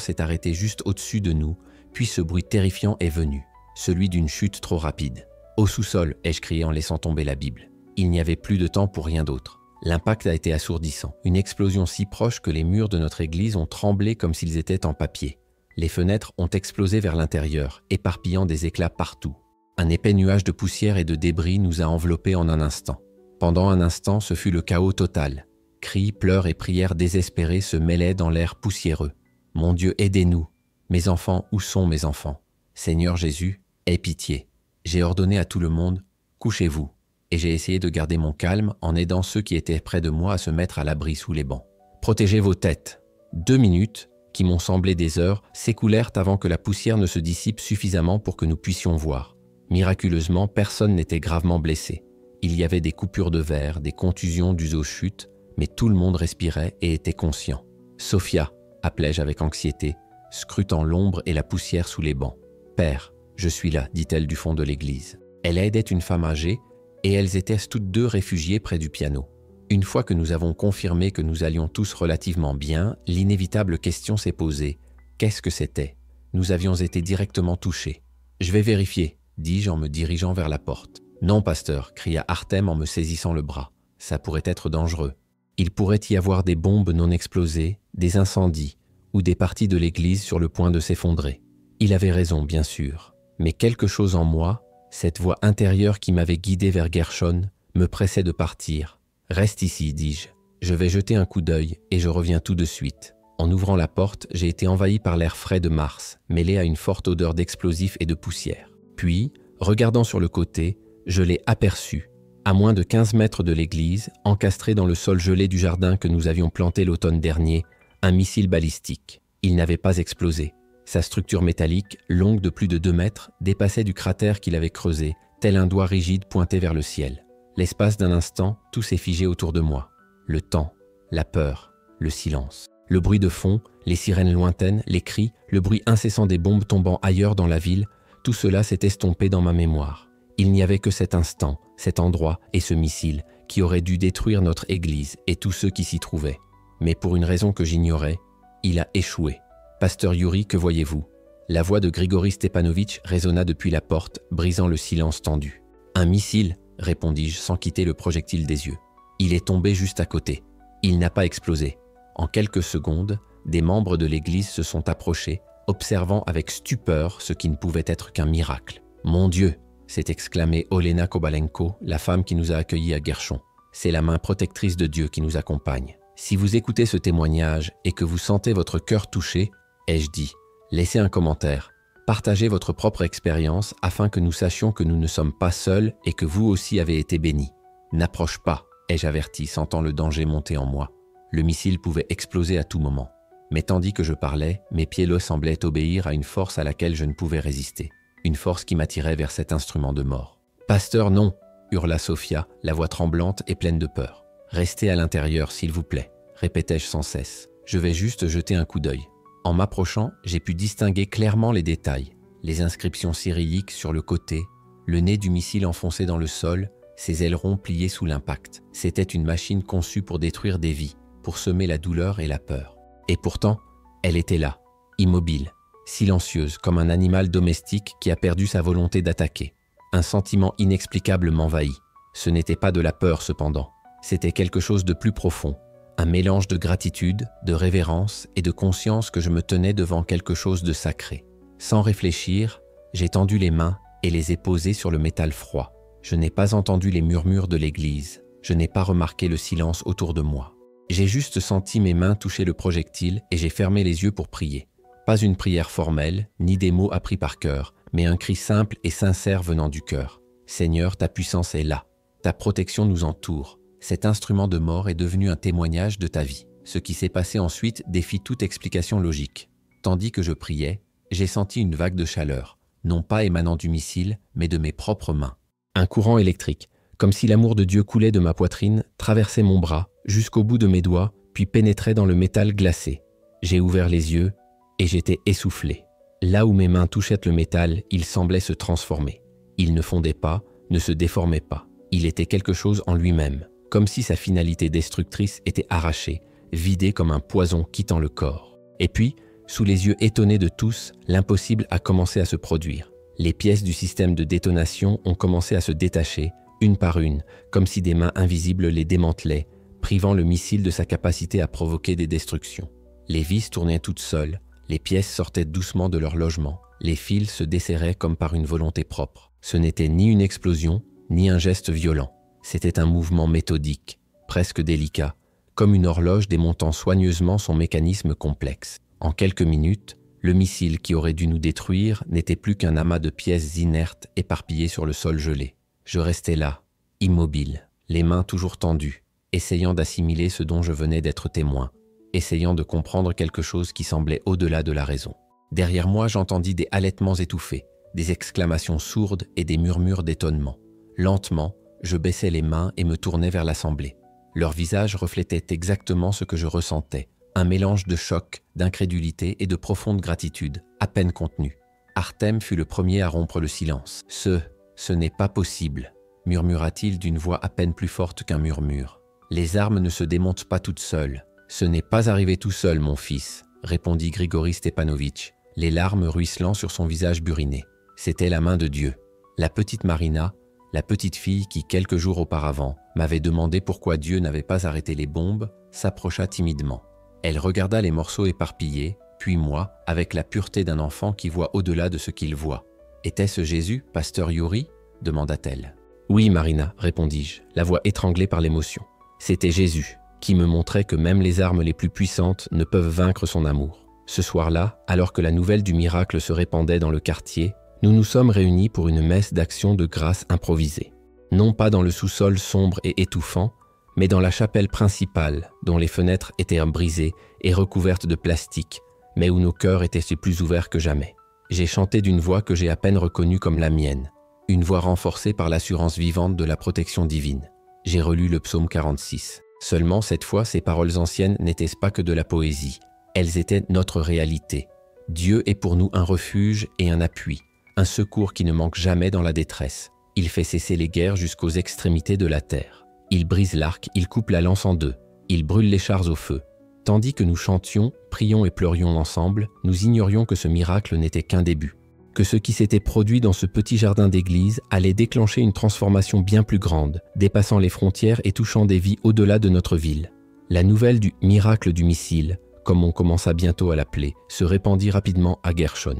Speaker 1: s'est arrêté juste au-dessus de nous, puis ce bruit terrifiant est venu, celui d'une chute trop rapide. « Au sous-sol !» ai-je crié en laissant tomber la Bible. Il n'y avait plus de temps pour rien d'autre. L'impact a été assourdissant, une explosion si proche que les murs de notre église ont tremblé comme s'ils étaient en papier. Les fenêtres ont explosé vers l'intérieur, éparpillant des éclats partout. Un épais nuage de poussière et de débris nous a enveloppés en un instant. Pendant un instant, ce fut le chaos total. Cris, pleurs et prières désespérées se mêlaient dans l'air poussiéreux. « Mon Dieu, aidez-nous ! Mes enfants, où sont mes enfants ? Seigneur Jésus, aie pitié !» J'ai ordonné à tout le monde « Couchez-vous !» et j'ai essayé de garder mon calme en aidant ceux qui étaient près de moi à se mettre à l'abri sous les bancs. « Protégez vos têtes !» 2 minutes, qui m'ont semblé des heures, s'écoulèrent avant que la poussière ne se dissipe suffisamment pour que nous puissions voir. Miraculeusement, personne n'était gravement blessé. Il y avait des coupures de verre, des contusions dues aux chutes, mais tout le monde respirait et était conscient. « Sophia !» appelai-je avec anxiété, scrutant l'ombre et la poussière sous les bancs. « Père, je suis là », dit-elle du fond de l'église. Elle aidait une femme âgée et elles étaient toutes deux réfugiées près du piano. Une fois que nous avons confirmé que nous allions tous relativement bien, l'inévitable question s'est posée. Qu'est-ce que c'était ? Nous avions été directement touchés. « Je vais vérifier », dis-je en me dirigeant vers la porte. « Non, pasteur », cria Artem en me saisissant le bras. « Ça pourrait être dangereux. Il pourrait y avoir des bombes non explosées, des incendies ou des parties de l'église sur le point de s'effondrer. » Il avait raison, bien sûr. Mais quelque chose en moi, cette voix intérieure qui m'avait guidé vers Gershon, me pressait de partir. « Reste ici, dis-je. Je vais jeter un coup d'œil et je reviens tout de suite. » En ouvrant la porte, j'ai été envahi par l'air frais de mars, mêlé à une forte odeur d'explosifs et de poussière. Puis, regardant sur le côté, je l'ai aperçu, à moins de 15 mètres de l'église, encastré dans le sol gelé du jardin que nous avions planté l'automne dernier, un missile balistique. Il n'avait pas explosé. Sa structure métallique, longue de plus de 2 mètres, dépassait du cratère qu'il avait creusé, tel un doigt rigide pointé vers le ciel. L'espace d'un instant, tout s'est figé autour de moi. Le temps, la peur, le silence. Le bruit de fond, les sirènes lointaines, les cris, le bruit incessant des bombes tombant ailleurs dans la ville, tout cela s'est estompé dans ma mémoire. Il n'y avait que cet instant, cet endroit et ce missile qui aurait dû détruire notre église et tous ceux qui s'y trouvaient. Mais pour une raison que j'ignorais, il a échoué. « Pasteur Yuri, que voyez-vous » La voix de Grigori Stepanovitch résonna depuis la porte, brisant le silence tendu. « Un missile » répondis-je sans quitter le projectile des yeux. « Il est tombé juste à côté. Il n'a pas explosé. » En quelques secondes, des membres de l'église se sont approchés, observant avec stupeur ce qui ne pouvait être qu'un miracle. « Mon Dieu !» s'est exclamée Olena Kobalenko, la femme qui nous a accueillis à Gershon. « C'est la main protectrice de Dieu qui nous accompagne. » Si vous écoutez ce témoignage et que vous sentez votre cœur touché, ai-je dit, laissez un commentaire. Partagez votre propre expérience afin que nous sachions que nous ne sommes pas seuls et que vous aussi avez été bénis. N'approche pas, ai-je averti, sentant le danger monter en moi. Le missile pouvait exploser à tout moment. Mais tandis que je parlais, mes pieds semblaient obéir à une force à laquelle je ne pouvais résister. Une force qui m'attirait vers cet instrument de mort. « Pasteur, non !» hurla Sophia, la voix tremblante et pleine de peur. « Restez à l'intérieur, s'il vous plaît !» répétai-je sans cesse. « Je vais juste jeter un coup d'œil. » En m'approchant, j'ai pu distinguer clairement les détails. Les inscriptions cyrilliques sur le côté, le nez du missile enfoncé dans le sol, ses ailerons pliés sous l'impact. C'était une machine conçue pour détruire des vies, pour semer la douleur et la peur. Et pourtant, elle était là, immobile, silencieuse, comme un animal domestique qui a perdu sa volonté d'attaquer. Un sentiment inexplicable m'envahit. Ce n'était pas de la peur cependant, c'était quelque chose de plus profond. Un mélange de gratitude, de révérence et de conscience que je me tenais devant quelque chose de sacré. Sans réfléchir, j'ai tendu les mains et les ai posées sur le métal froid. Je n'ai pas entendu les murmures de l'église, je n'ai pas remarqué le silence autour de moi. J'ai juste senti mes mains toucher le projectile et j'ai fermé les yeux pour prier. Pas une prière formelle, ni des mots appris par cœur, mais un cri simple et sincère venant du cœur. Seigneur, ta puissance est là, ta protection nous entoure. Cet instrument de mort est devenu un témoignage de ta vie. Ce qui s'est passé ensuite défie toute explication logique. Tandis que je priais, j'ai senti une vague de chaleur, non pas émanant du missile, mais de mes propres mains. Un courant électrique, comme si l'amour de Dieu coulait de ma poitrine, traversait mon bras, jusqu'au bout de mes doigts, puis pénétrait dans le métal glacé. J'ai ouvert les yeux et j'étais essoufflé. Là où mes mains touchaient le métal, il semblait se transformer. Il ne fondait pas, ne se déformait pas. Il était quelque chose en lui-même. comme si sa finalité destructrice était arrachée, vidée comme un poison quittant le corps. Et puis, sous les yeux étonnés de tous, l'impossible a commencé à se produire. Les pièces du système de détonation ont commencé à se détacher, une par une, comme si des mains invisibles les démantelaient, privant le missile de sa capacité à provoquer des destructions. Les vis tournaient toutes seules, les pièces sortaient doucement de leur logement, les fils se desserraient comme par une volonté propre. Ce n'était ni une explosion, ni un geste violent. C'était un mouvement méthodique, presque délicat, comme une horloge démontant soigneusement son mécanisme complexe. En quelques minutes, le missile qui aurait dû nous détruire n'était plus qu'un amas de pièces inertes éparpillées sur le sol gelé. Je restais là, immobile, les mains toujours tendues, essayant d'assimiler ce dont je venais d'être témoin, essayant de comprendre quelque chose qui semblait au-delà de la raison. Derrière moi, j'entendis des halètements étouffés, des exclamations sourdes et des murmures d'étonnement. Lentement, je baissais les mains et me tournais vers l'assemblée. Leurs visages reflétaient exactement ce que je ressentais, un mélange de choc, d'incrédulité et de profonde gratitude, à peine contenue. Artem fut le premier à rompre le silence. « Ce n'est pas possible », murmura-t-il d'une voix à peine plus forte qu'un murmure. « Les armes ne se démontent pas toutes seules. »« Ce n'est pas arrivé tout seul, mon fils », répondit Grigori Stepanovitch, les larmes ruisselant sur son visage buriné. C'était la main de Dieu. La petite Marina, la petite fille qui, quelques jours auparavant, m'avait demandé pourquoi Dieu n'avait pas arrêté les bombes, s'approcha timidement. Elle regarda les morceaux éparpillés, puis moi, avec la pureté d'un enfant qui voit au-delà de ce qu'il voit. « Était-ce Jésus, pasteur Yuri ?» demanda-t-elle. « Oui, Marina, répondis-je, la voix étranglée par l'émotion. C'était Jésus, qui me montrait que même les armes les plus puissantes ne peuvent vaincre son amour. Ce soir-là, alors que la nouvelle du miracle se répandait dans le quartier, nous nous sommes réunis pour une messe d'action de grâce improvisée. Non pas dans le sous-sol sombre et étouffant, mais dans la chapelle principale, dont les fenêtres étaient brisées et recouvertes de plastique, mais où nos cœurs étaient plus ouverts que jamais. J'ai chanté d'une voix que j'ai à peine reconnue comme la mienne, une voix renforcée par l'assurance vivante de la protection divine. J'ai relu le psaume 46. Seulement, cette fois, ces paroles anciennes n'étaient pas que de la poésie. Elles étaient notre réalité. Dieu est pour nous un refuge et un appui, un secours qui ne manque jamais dans la détresse. Il fait cesser les guerres jusqu'aux extrémités de la terre. Il brise l'arc, il coupe la lance en deux, il brûle les chars au feu. Tandis que nous chantions, prions et pleurions ensemble, nous ignorions que ce miracle n'était qu'un début, que ce qui s'était produit dans ce petit jardin d'église allait déclencher une transformation bien plus grande, dépassant les frontières et touchant des vies au-delà de notre ville. La nouvelle du miracle du missile, comme on commença bientôt à l'appeler, se répandit rapidement à Gershon.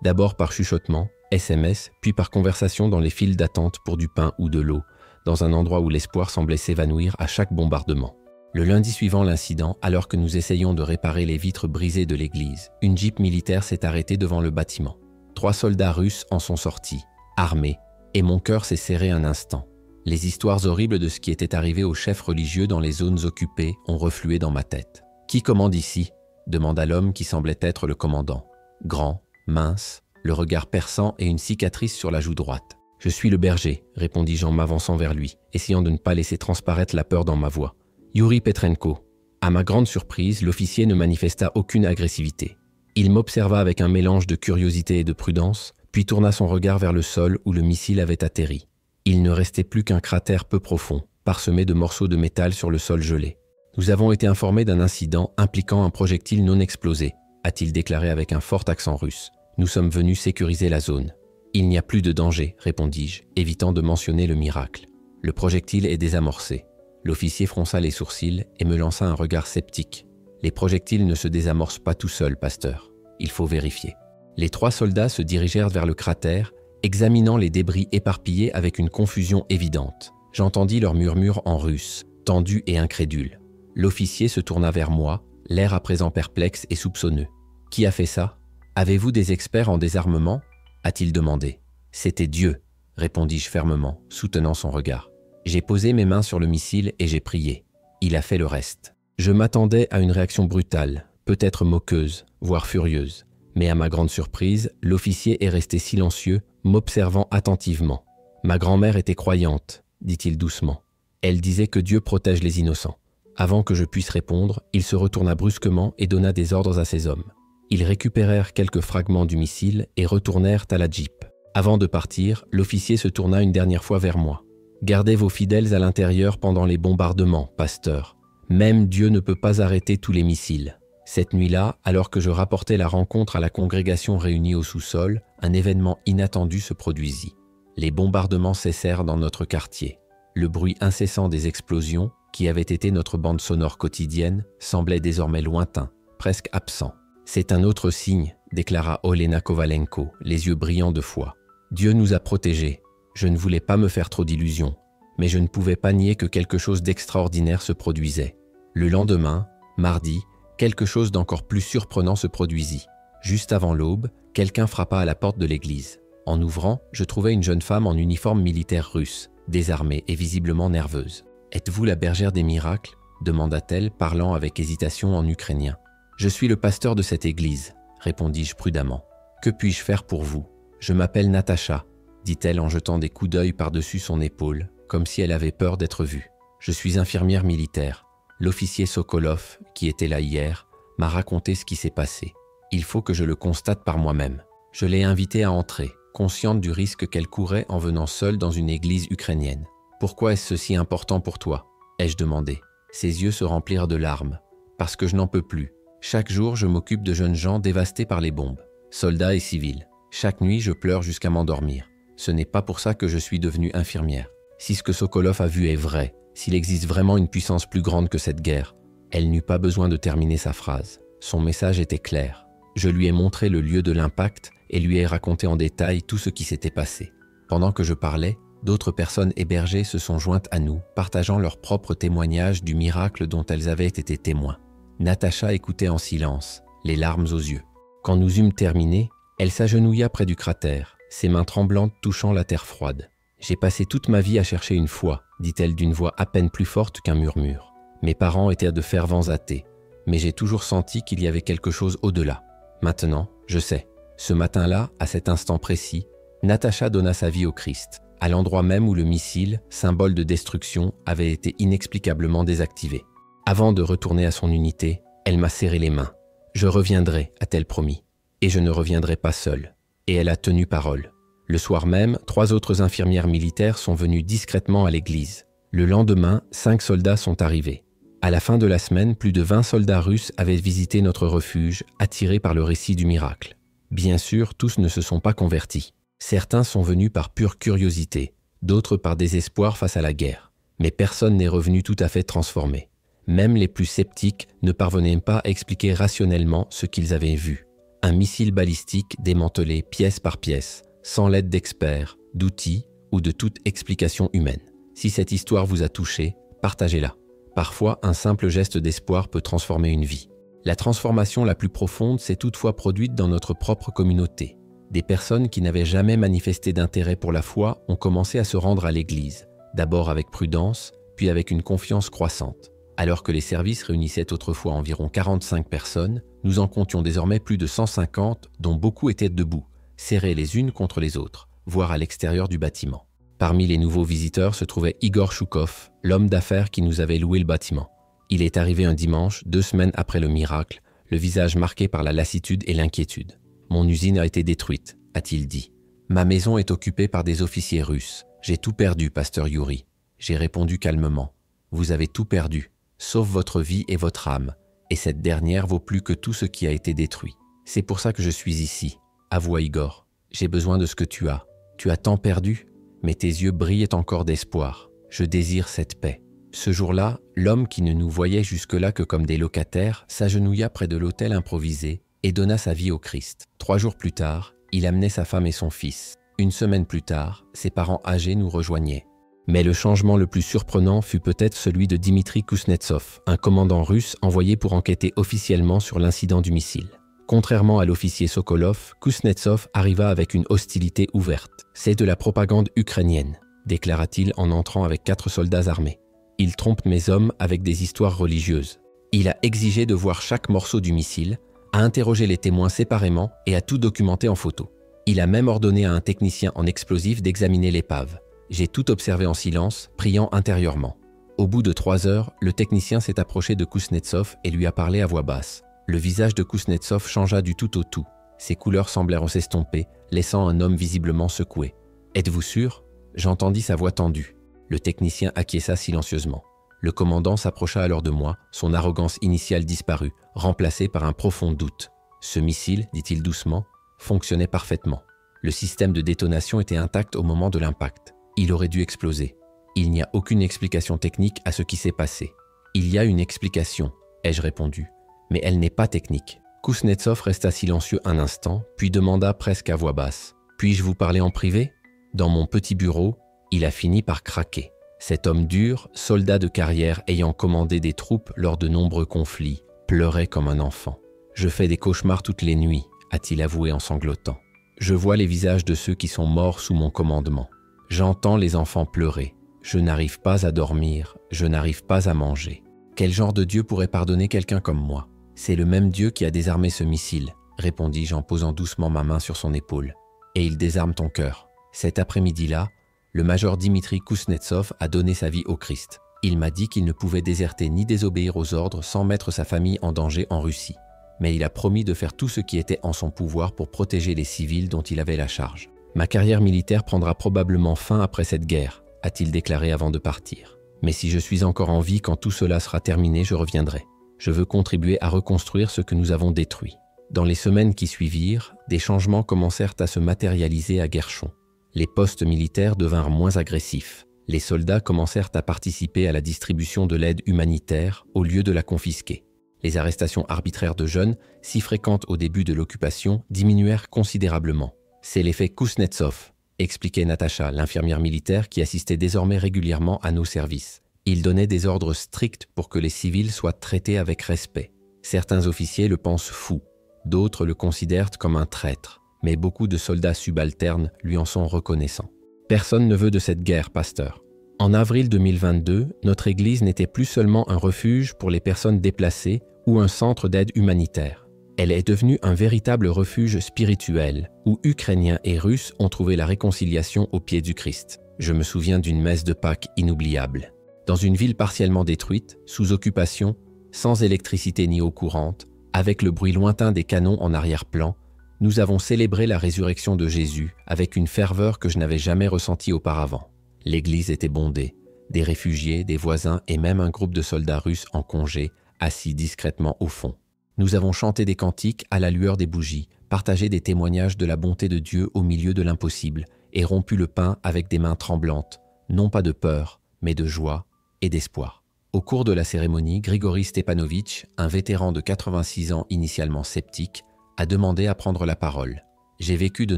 Speaker 1: D'abord par chuchotement, SMS, puis par conversation dans les files d'attente pour du pain ou de l'eau, dans un endroit où l'espoir semblait s'évanouir à chaque bombardement. Le lundi suivant l'incident, alors que nous essayions de réparer les vitres brisées de l'église, une jeep militaire s'est arrêtée devant le bâtiment. 3 soldats russes en sont sortis, armés, et mon cœur s'est serré un instant. Les histoires horribles de ce qui était arrivé aux chefs religieux dans les zones occupées ont reflué dans ma tête. « Qui commande ici ?» demanda l'homme qui semblait être le commandant. Grand, mince, le regard perçant et une cicatrice sur la joue droite. « Je suis le berger », répondis-je en m'avançant vers lui, essayant de ne pas laisser transparaître la peur dans ma voix. « Yuri Petrenko. » À ma grande surprise, l'officier ne manifesta aucune agressivité. Il m'observa avec un mélange de curiosité et de prudence, puis tourna son regard vers le sol où le missile avait atterri. Il ne restait plus qu'un cratère peu profond, parsemé de morceaux de métal sur le sol gelé. « Nous avons été informés d'un incident impliquant un projectile non explosé », a-t-il déclaré avec un fort accent russe. « Nous sommes venus sécuriser la zone. »« Il n'y a plus de danger, » répondis-je, évitant de mentionner le miracle. « Le projectile est désamorcé. » L'officier fronça les sourcils et me lança un regard sceptique. « Les projectiles ne se désamorcent pas tout seuls, pasteur. Il faut vérifier. » Les 3 soldats se dirigèrent vers le cratère, examinant les débris éparpillés avec une confusion évidente. J'entendis leurs murmures en russe, tendus et incrédules. L'officier se tourna vers moi, l'air à présent perplexe et soupçonneux. « Qui a fait ça ? Avez-vous des experts en désarmement ?» a-t-il demandé. « C'était Dieu », répondis-je fermement, soutenant son regard. J'ai posé mes mains sur le missile et j'ai prié. Il a fait le reste. Je m'attendais à une réaction brutale, peut-être moqueuse, voire furieuse. Mais à ma grande surprise, l'officier est resté silencieux, m'observant attentivement. « Ma grand-mère était croyante », dit-il doucement. « Elle disait que Dieu protège les innocents. » Avant que je puisse répondre, il se retourna brusquement et donna des ordres à ses hommes. Ils récupérèrent quelques fragments du missile et retournèrent à la jeep. Avant de partir, l'officier se tourna une dernière fois vers moi. « Gardez vos fidèles à l'intérieur pendant les bombardements, pasteur. Même Dieu ne peut pas arrêter tous les missiles. Cette nuit-là, alors que je rapportais la rencontre à la congrégation réunie au sous-sol, un événement inattendu se produisit. Les bombardements cessèrent dans notre quartier. Le bruit incessant des explosions, qui avait été notre bande sonore quotidienne, semblait désormais lointain, presque absent. « C'est un autre signe », déclara Olena Kovalenko, les yeux brillants de foi. « Dieu nous a protégés. Je ne voulais pas me faire trop d'illusions, mais je ne pouvais pas nier que quelque chose d'extraordinaire se produisait. Le lendemain, mardi, quelque chose d'encore plus surprenant se produisit. Juste avant l'aube, quelqu'un frappa à la porte de l'église. En ouvrant, je trouvai une jeune femme en uniforme militaire russe, désarmée et visiblement nerveuse. « Êtes-vous la bergère des miracles ?» demanda-t-elle, parlant avec hésitation en ukrainien. « Je suis le pasteur de cette église, » répondis-je prudemment. « Que puis-je faire pour vous ? Je m'appelle Natacha, » dit-elle en jetant des coups d'œil par-dessus son épaule, comme si elle avait peur d'être vue. « Je suis infirmière militaire. L'officier Sokolov, qui était là hier, m'a raconté ce qui s'est passé. Il faut que je le constate par moi-même. Je l'ai invitée à entrer, consciente du risque qu'elle courait en venant seule dans une église ukrainienne. « Pourquoi est-ce si important pour toi ?» ai-je demandé. Ses yeux se remplirent de larmes. « Parce que je n'en peux plus. Chaque jour, je m'occupe de jeunes gens dévastés par les bombes, soldats et civils. Chaque nuit, je pleure jusqu'à m'endormir. Ce n'est pas pour ça que je suis devenue infirmière. Si ce que Sokolov a vu est vrai, s'il existe vraiment une puissance plus grande que cette guerre, » elle n'eut pas besoin de terminer sa phrase. Son message était clair. Je lui ai montré le lieu de l'impact et lui ai raconté en détail tout ce qui s'était passé. Pendant que je parlais, d'autres personnes hébergées se sont jointes à nous, partageant leurs propres témoignages du miracle dont elles avaient été témoins. Natacha écoutait en silence, les larmes aux yeux. Quand nous eûmes terminé, elle s'agenouilla près du cratère, ses mains tremblantes touchant la terre froide. « J'ai passé toute ma vie à chercher une foi, » dit-elle d'une voix à peine plus forte qu'un murmure. Mes parents étaient de fervents athées, mais j'ai toujours senti qu'il y avait quelque chose au-delà. Maintenant, je sais. Ce matin-là, à cet instant précis, Natacha donna sa vie au Christ, à l'endroit même où le missile, symbole de destruction, avait été inexplicablement désactivé. Avant de retourner à son unité, elle m'a serré les mains. « Je reviendrai », a-t-elle promis. « Et je ne reviendrai pas seule. » Et elle a tenu parole. Le soir même, 3 autres infirmières militaires sont venues discrètement à l'église. Le lendemain, 5 soldats sont arrivés. À la fin de la semaine, plus de 20 soldats russes avaient visité notre refuge, attirés par le récit du miracle. Bien sûr, tous ne se sont pas convertis. Certains sont venus par pure curiosité, d'autres par désespoir face à la guerre. Mais personne n'est revenu tout à fait transformé. Même les plus sceptiques ne parvenaient pas à expliquer rationnellement ce qu'ils avaient vu. Un missile balistique démantelé pièce par pièce, sans l'aide d'experts, d'outils ou de toute explication humaine. Si cette histoire vous a touché, partagez-la. Parfois, un simple geste d'espoir peut transformer une vie. La transformation la plus profonde s'est toutefois produite dans notre propre communauté. Des personnes qui n'avaient jamais manifesté d'intérêt pour la foi ont commencé à se rendre à l'église, d'abord avec prudence, puis avec une confiance croissante. Alors que les services réunissaient autrefois environ 45 personnes, nous en comptions désormais plus de 150, dont beaucoup étaient debout, serrées les unes contre les autres, voire à l'extérieur du bâtiment. Parmi les nouveaux visiteurs se trouvait Igor Choukov, l'homme d'affaires qui nous avait loué le bâtiment. Il est arrivé un dimanche, 2 semaines après le miracle, le visage marqué par la lassitude et l'inquiétude. « Mon usine a été détruite », a-t-il dit. « Ma maison est occupée par des officiers russes. J'ai tout perdu, pasteur Yuri. » J'ai répondu calmement. « Vous avez tout perdu, sauf votre vie et votre âme, et cette dernière vaut plus que tout ce qui a été détruit. C'est pour ça que je suis ici. » Avoua Igor. « J'ai besoin de ce que tu as. Tu as tant perdu, mais tes yeux brillaient encore d'espoir. Je désire cette paix. » Ce jour-là, l'homme qui ne nous voyait jusque-là que comme des locataires s'agenouilla près de l'autel improvisé et donna sa vie au Christ. 3 jours plus tard, il amenait sa femme et son fils. 1 semaine plus tard, ses parents âgés nous rejoignaient. Mais le changement le plus surprenant fut peut-être celui de Dimitri Kuznetsov, un commandant russe envoyé pour enquêter officiellement sur l'incident du missile. Contrairement à l'officier Sokolov, Kuznetsov arriva avec une hostilité ouverte. « C'est de la propagande ukrainienne », déclara-t-il en entrant avec 4 soldats armés. « Il trompe mes hommes avec des histoires religieuses. Il a exigé de voir chaque morceau du missile, a interrogé les témoins séparément et a tout documenté en photo. Il a même ordonné à un technicien en explosifs d'examiner l'épave. J'ai tout observé en silence, priant intérieurement. Au bout de 3 heures, le technicien s'est approché de Kuznetsov et lui a parlé à voix basse. Le visage de Kuznetsov changea du tout au tout. Ses couleurs semblèrent s'estomper, laissant un homme visiblement secoué. « Êtes-vous sûr ?» J'entendis sa voix tendue. Le technicien acquiesça silencieusement. Le commandant s'approcha alors de moi, son arrogance initiale disparut, remplacée par un profond doute. Ce missile, dit-il doucement, fonctionnait parfaitement. Le système de détonation était intact au moment de l'impact. Il aurait dû exploser. Il n'y a aucune explication technique à ce qui s'est passé. Il y a une explication, ai-je répondu, mais elle n'est pas technique. Kuznetsov resta silencieux un instant, puis demanda presque à voix basse. « Puis-je vous parler en privé ?» Dans mon petit bureau, il a fini par craquer. Cet homme dur, soldat de carrière ayant commandé des troupes lors de nombreux conflits, pleurait comme un enfant. « Je fais des cauchemars toutes les nuits », a-t-il avoué en sanglotant. « Je vois les visages de ceux qui sont morts sous mon commandement. J'entends les enfants pleurer. Je n'arrive pas à dormir, je n'arrive pas à manger. Quel genre de Dieu pourrait pardonner quelqu'un comme moi? C'est le même Dieu qui a désarmé ce missile, répondis-je en posant doucement ma main sur son épaule. Et il désarme ton cœur. Cet après-midi-là, le major Dimitri Kuznetsov a donné sa vie au Christ. Il m'a dit qu'il ne pouvait déserter ni désobéir aux ordres sans mettre sa famille en danger en Russie. Mais il a promis de faire tout ce qui était en son pouvoir pour protéger les civils dont il avait la charge. Ma carrière militaire prendra probablement fin après cette guerre, a-t-il déclaré avant de partir. Mais si je suis encore en vie quand tout cela sera terminé, je reviendrai. Je veux contribuer à reconstruire ce que nous avons détruit. Dans les semaines qui suivirent, des changements commencèrent à se matérialiser à Guerchon. Les postes militaires devinrent moins agressifs. Les soldats commencèrent à participer à la distribution de l'aide humanitaire au lieu de la confisquer. Les arrestations arbitraires de jeunes, si fréquentes au début de l'occupation, diminuèrent considérablement. C'est l'effet Kuznetsov, expliquait Natacha, l'infirmière militaire qui assistait désormais régulièrement à nos services. Il donnait des ordres stricts pour que les civils soient traités avec respect. Certains officiers le pensent fou, d'autres le considèrent comme un traître, mais beaucoup de soldats subalternes lui en sont reconnaissants. Personne ne veut de cette guerre, pasteur. En avril 2022, notre église n'était plus seulement un refuge pour les personnes déplacées ou un centre d'aide humanitaire. Elle est devenue un véritable refuge spirituel où Ukrainiens et Russes ont trouvé la réconciliation au pied du Christ. Je me souviens d'une messe de Pâques inoubliable. Dans une ville partiellement détruite, sous occupation, sans électricité ni eau courante, avec le bruit lointain des canons en arrière-plan, nous avons célébré la résurrection de Jésus avec une ferveur que je n'avais jamais ressentie auparavant. L'église était bondée, des réfugiés, des voisins et même un groupe de soldats russes en congé, assis discrètement au fond. Nous avons chanté des cantiques à la lueur des bougies, partagé des témoignages de la bonté de Dieu au milieu de l'impossible et rompu le pain avec des mains tremblantes, non pas de peur, mais de joie et d'espoir. Au cours de la cérémonie, Grigori Stepanovitch, un vétéran de 86 ans initialement sceptique, a demandé à prendre la parole. « J'ai vécu de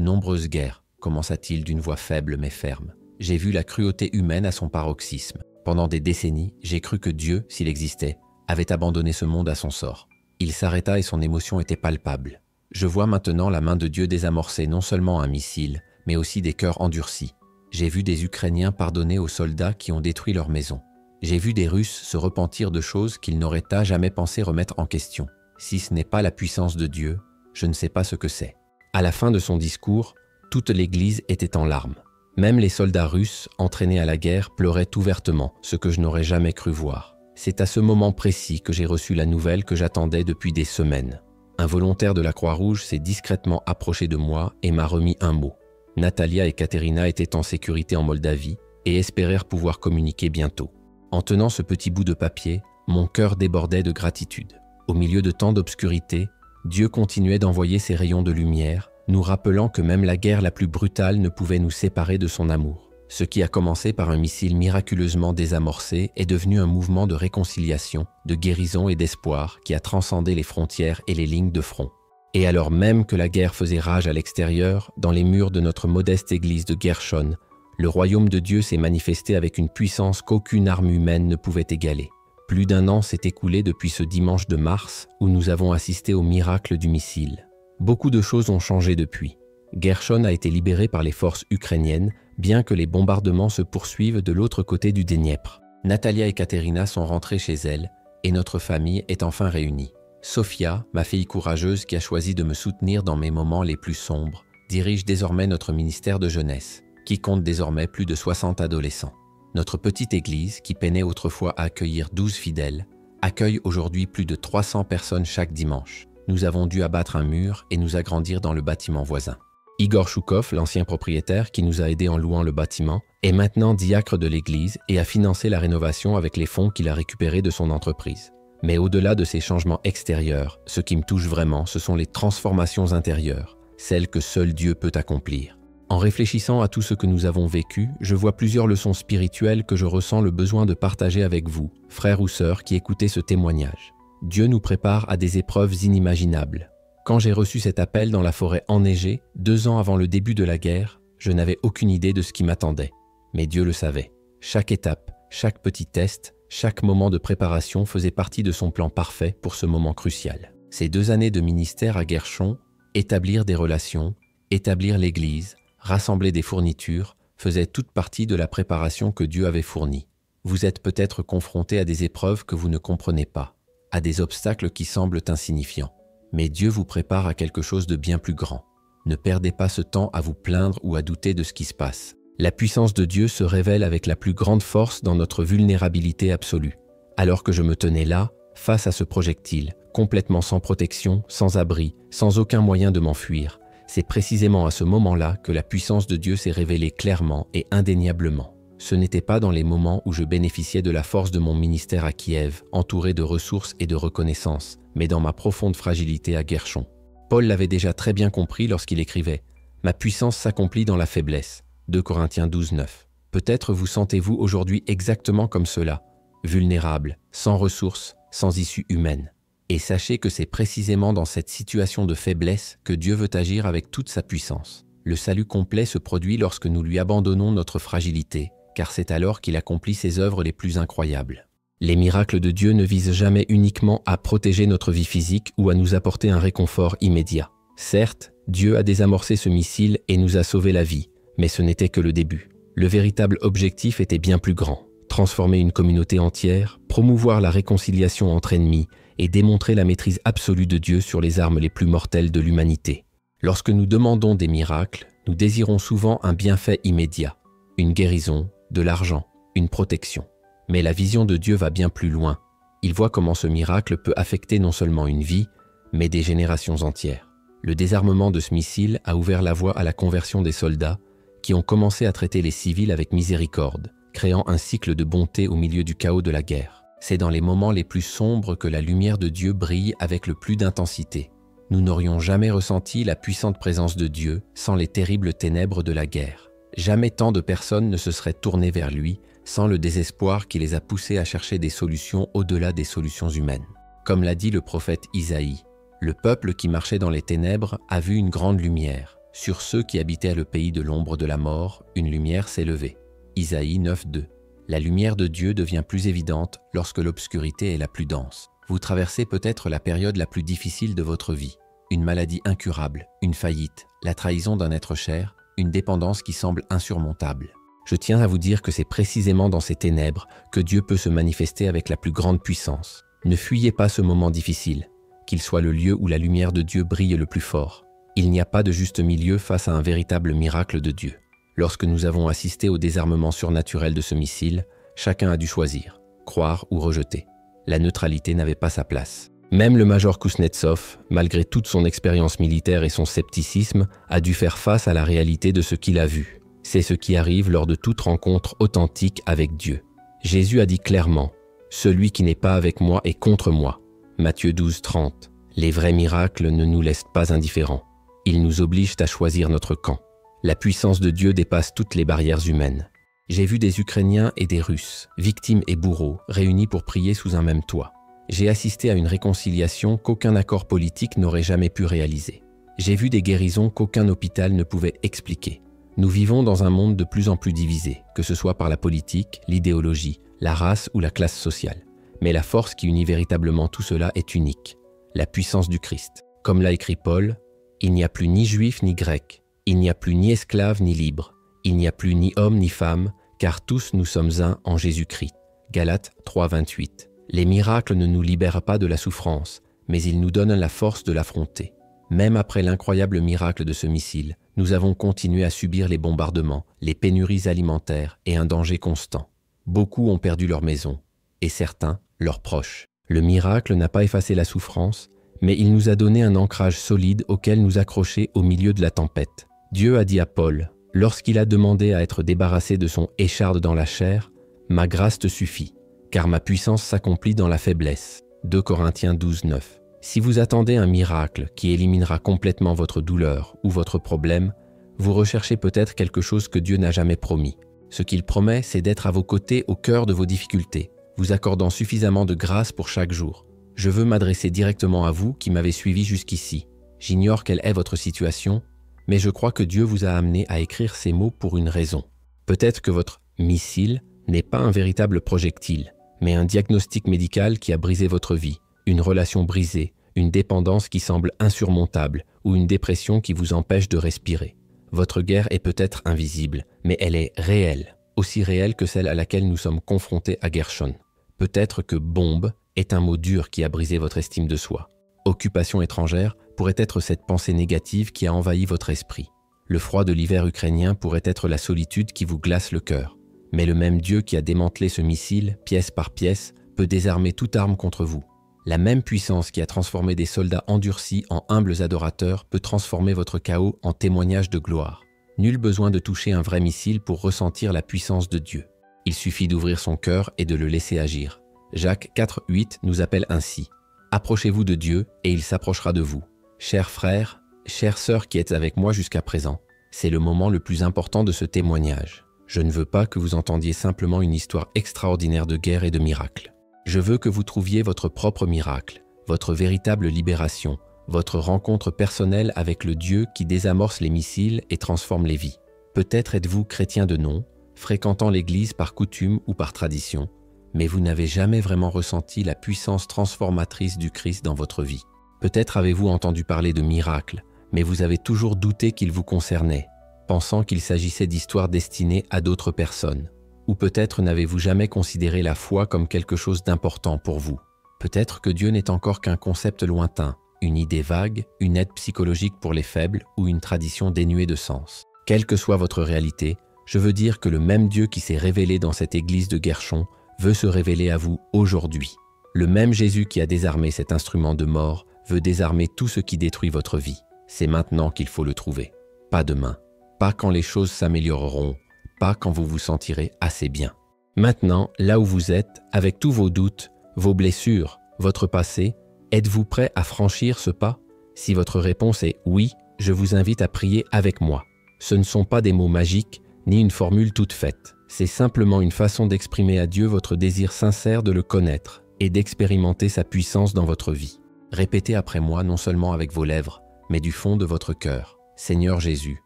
Speaker 1: nombreuses guerres », commença-t-il d'une voix faible mais ferme. « J'ai vu la cruauté humaine à son paroxysme. Pendant des décennies, j'ai cru que Dieu, s'il existait, avait abandonné ce monde à son sort. Il s'arrêta et son émotion était palpable. Je vois maintenant la main de Dieu désamorcer non seulement un missile, mais aussi des cœurs endurcis. J'ai vu des Ukrainiens pardonner aux soldats qui ont détruit leur maison. J'ai vu des Russes se repentir de choses qu'ils n'auraient jamais pensé remettre en question. Si ce n'est pas la puissance de Dieu, je ne sais pas ce que c'est. » À la fin de son discours, toute l'Église était en larmes. Même les soldats russes, entraînés à la guerre, pleuraient ouvertement, ce que je n'aurais jamais cru voir. C'est à ce moment précis que j'ai reçu la nouvelle que j'attendais depuis des semaines. Un volontaire de la Croix-Rouge s'est discrètement approché de moi et m'a remis un mot. Natalia et Katerina étaient en sécurité en Moldavie et espérèrent pouvoir communiquer bientôt. En tenant ce petit bout de papier, mon cœur débordait de gratitude. Au milieu de tant d'obscurité, Dieu continuait d'envoyer ses rayons de lumière, nous rappelant que même la guerre la plus brutale ne pouvait nous séparer de son amour. Ce qui a commencé par un missile miraculeusement désamorcé est devenu un mouvement de réconciliation, de guérison et d'espoir qui a transcendé les frontières et les lignes de front. Et alors même que la guerre faisait rage à l'extérieur, dans les murs de notre modeste église de Guerchon, le royaume de Dieu s'est manifesté avec une puissance qu'aucune arme humaine ne pouvait égaler. Plus d'un an s'est écoulé depuis ce dimanche de mars où nous avons assisté au miracle du missile. Beaucoup de choses ont changé depuis. Guerchon a été libéré par les forces ukrainiennes, bien que les bombardements se poursuivent de l'autre côté du Dniepr. Natalia et Katerina sont rentrées chez elles et notre famille est enfin réunie. Sofia, ma fille courageuse qui a choisi de me soutenir dans mes moments les plus sombres, dirige désormais notre ministère de jeunesse, qui compte désormais plus de 60 adolescents. Notre petite église, qui peinait autrefois à accueillir 12 fidèles, accueille aujourd'hui plus de 300 personnes chaque dimanche. Nous avons dû abattre un mur et nous agrandir dans le bâtiment voisin. Igor Choukov, l'ancien propriétaire qui nous a aidés en louant le bâtiment, est maintenant diacre de l'église et a financé la rénovation avec les fonds qu'il a récupérés de son entreprise. Mais au-delà de ces changements extérieurs, ce qui me touche vraiment, ce sont les transformations intérieures, celles que seul Dieu peut accomplir. En réfléchissant à tout ce que nous avons vécu, je vois plusieurs leçons spirituelles que je ressens le besoin de partager avec vous, frères ou sœurs qui écoutez ce témoignage. Dieu nous prépare à des épreuves inimaginables. Quand j'ai reçu cet appel dans la forêt enneigée, 2 ans avant le début de la guerre, je n'avais aucune idée de ce qui m'attendait. Mais Dieu le savait. Chaque étape, chaque petit test, chaque moment de préparation faisait partie de son plan parfait pour ce moment crucial. Ces 2 années de ministère à Guerchon, établir des relations, établir l'église, rassembler des fournitures, faisaient toute partie de la préparation que Dieu avait fournie. Vous êtes peut-être confrontés à des épreuves que vous ne comprenez pas, à des obstacles qui semblent insignifiants. Mais Dieu vous prépare à quelque chose de bien plus grand. Ne perdez pas ce temps à vous plaindre ou à douter de ce qui se passe. La puissance de Dieu se révèle avec la plus grande force dans notre vulnérabilité absolue. Alors que je me tenais là, face à ce projectile, complètement sans protection, sans abri, sans aucun moyen de m'enfuir, c'est précisément à ce moment-là que la puissance de Dieu s'est révélée clairement et indéniablement. Ce n'était pas dans les moments où je bénéficiais de la force de mon ministère à Kiev, entouré de ressources et de reconnaissance, mais dans ma profonde fragilité à Guerchon. Paul l'avait déjà très bien compris lorsqu'il écrivait « Ma puissance s'accomplit dans la faiblesse » 2 Corinthiens 12, 9. Peut-être vous sentez-vous aujourd'hui exactement comme cela, vulnérable, sans ressources, sans issue humaine. Et sachez que c'est précisément dans cette situation de faiblesse que Dieu veut agir avec toute sa puissance. Le salut complet se produit lorsque nous lui abandonnons notre fragilité, car c'est alors qu'il accomplit ses œuvres les plus incroyables. Les miracles de Dieu ne visent jamais uniquement à protéger notre vie physique ou à nous apporter un réconfort immédiat. Certes, Dieu a désamorcé ce missile et nous a sauvé la vie, mais ce n'était que le début. Le véritable objectif était bien plus grand. Transformer une communauté entière, promouvoir la réconciliation entre ennemis et démontrer la maîtrise absolue de Dieu sur les armes les plus mortelles de l'humanité. Lorsque nous demandons des miracles, nous désirons souvent un bienfait immédiat, une guérison, de l'argent, une protection. Mais la vision de Dieu va bien plus loin. Il voit comment ce miracle peut affecter non seulement une vie, mais des générations entières. Le désarmement de ce missile a ouvert la voie à la conversion des soldats qui ont commencé à traiter les civils avec miséricorde, créant un cycle de bonté au milieu du chaos de la guerre. C'est dans les moments les plus sombres que la lumière de Dieu brille avec le plus d'intensité. Nous n'aurions jamais ressenti la puissante présence de Dieu sans les terribles ténèbres de la guerre. Jamais tant de personnes ne se seraient tournées vers lui sans le désespoir qui les a poussés à chercher des solutions au-delà des solutions humaines. Comme l'a dit le prophète Isaïe, le peuple qui marchait dans les ténèbres a vu une grande lumière. Sur ceux qui habitaient le pays de l'ombre de la mort, une lumière s'est levée. Isaïe 9:2. La lumière de Dieu devient plus évidente lorsque l'obscurité est la plus dense. Vous traversez peut-être la période la plus difficile de votre vie. Une maladie incurable, une faillite, la trahison d'un être cher, une dépendance qui semble insurmontable. Je tiens à vous dire que c'est précisément dans ces ténèbres que Dieu peut se manifester avec la plus grande puissance. Ne fuyez pas ce moment difficile, qu'il soit le lieu où la lumière de Dieu brille le plus fort. Il n'y a pas de juste milieu face à un véritable miracle de Dieu. Lorsque nous avons assisté au désarmement surnaturel de ce missile, chacun a dû choisir, croire ou rejeter. La neutralité n'avait pas sa place. Même le major Kuznetsov, malgré toute son expérience militaire et son scepticisme, a dû faire face à la réalité de ce qu'il a vu. C'est ce qui arrive lors de toute rencontre authentique avec Dieu. Jésus a dit clairement « Celui qui n'est pas avec moi est contre moi ». Matthieu 12:30. Les vrais miracles ne nous laissent pas indifférents. Ils nous obligent à choisir notre camp. La puissance de Dieu dépasse toutes les barrières humaines. J'ai vu des Ukrainiens et des Russes, victimes et bourreaux, réunis pour prier sous un même toit. J'ai assisté à une réconciliation qu'aucun accord politique n'aurait jamais pu réaliser. J'ai vu des guérisons qu'aucun hôpital ne pouvait expliquer. Nous vivons dans un monde de plus en plus divisé, que ce soit par la politique, l'idéologie, la race ou la classe sociale. Mais la force qui unit véritablement tout cela est unique, la puissance du Christ. Comme l'a écrit Paul, « Il n'y a plus ni juif ni grec, il n'y a plus ni esclave ni libre, il n'y a plus ni homme ni femme, car tous nous sommes un en Jésus-Christ. » Galates 3:28. Les miracles ne nous libèrent pas de la souffrance, mais ils nous donnent la force de l'affronter. Même après l'incroyable miracle de ce missile, nous avons continué à subir les bombardements, les pénuries alimentaires et un danger constant. Beaucoup ont perdu leur maison, et certains, leurs proches. Le miracle n'a pas effacé la souffrance, mais il nous a donné un ancrage solide auquel nous accrocher au milieu de la tempête. Dieu a dit à Paul, lorsqu'il a demandé à être débarrassé de son écharde dans la chair, « Ma grâce te suffit, car ma puissance s'accomplit dans la faiblesse. » 2 Corinthiens 12, 9. Si vous attendez un miracle qui éliminera complètement votre douleur ou votre problème, vous recherchez peut-être quelque chose que Dieu n'a jamais promis. Ce qu'il promet, c'est d'être à vos côtés au cœur de vos difficultés, vous accordant suffisamment de grâce pour chaque jour. Je veux m'adresser directement à vous qui m'avez suivi jusqu'ici. J'ignore quelle est votre situation, mais je crois que Dieu vous a amené à écrire ces mots pour une raison. Peut-être que votre missile n'est pas un véritable projectile, mais un diagnostic médical qui a brisé votre vie, une relation brisée, une dépendance qui semble insurmontable ou une dépression qui vous empêche de respirer. Votre guerre est peut-être invisible, mais elle est réelle, aussi réelle que celle à laquelle nous sommes confrontés à Gershon. Peut-être que « bombe » est un mot dur qui a brisé votre estime de soi. Occupation étrangère pourrait être cette pensée négative qui a envahi votre esprit. Le froid de l'hiver ukrainien pourrait être la solitude qui vous glace le cœur. Mais le même Dieu qui a démantelé ce missile, pièce par pièce, peut désarmer toute arme contre vous. La même puissance qui a transformé des soldats endurcis en humbles adorateurs peut transformer votre chaos en témoignage de gloire. Nul besoin de toucher un vrai missile pour ressentir la puissance de Dieu. Il suffit d'ouvrir son cœur et de le laisser agir. Jacques 4,8 nous appelle ainsi. « Approchez-vous de Dieu et il s'approchera de vous. » Chers frères, chères sœurs qui êtes avec moi jusqu'à présent, c'est le moment le plus important de ce témoignage. Je ne veux pas que vous entendiez simplement une histoire extraordinaire de guerre et de miracles. Je veux que vous trouviez votre propre miracle, votre véritable libération, votre rencontre personnelle avec le Dieu qui désamorce les missiles et transforme les vies. Peut-être êtes-vous chrétien de nom, fréquentant l'Église par coutume ou par tradition, mais vous n'avez jamais vraiment ressenti la puissance transformatrice du Christ dans votre vie. Peut-être avez-vous entendu parler de miracles, mais vous avez toujours douté qu'ils vous concernaient, pensant qu'il s'agissait d'histoires destinées à d'autres personnes. Ou peut-être n'avez-vous jamais considéré la foi comme quelque chose d'important pour vous. Peut-être que Dieu n'est encore qu'un concept lointain, une idée vague, une aide psychologique pour les faibles ou une tradition dénuée de sens. Quelle que soit votre réalité, je veux dire que le même Dieu qui s'est révélé dans cette église de Gershon veut se révéler à vous aujourd'hui. Le même Jésus qui a désarmé cet instrument de mort veut désarmer tout ce qui détruit votre vie. C'est maintenant qu'il faut le trouver. Pas demain. Pas quand les choses s'amélioreront. Pas quand vous vous sentirez assez bien. Maintenant, là où vous êtes, avec tous vos doutes, vos blessures, votre passé, êtes-vous prêt à franchir ce pas? Si votre réponse est oui, je vous invite à prier avec moi. Ce ne sont pas des mots magiques, ni une formule toute faite. C'est simplement une façon d'exprimer à Dieu votre désir sincère de le connaître et d'expérimenter sa puissance dans votre vie. Répétez après moi non seulement avec vos lèvres, mais du fond de votre cœur. Seigneur Jésus,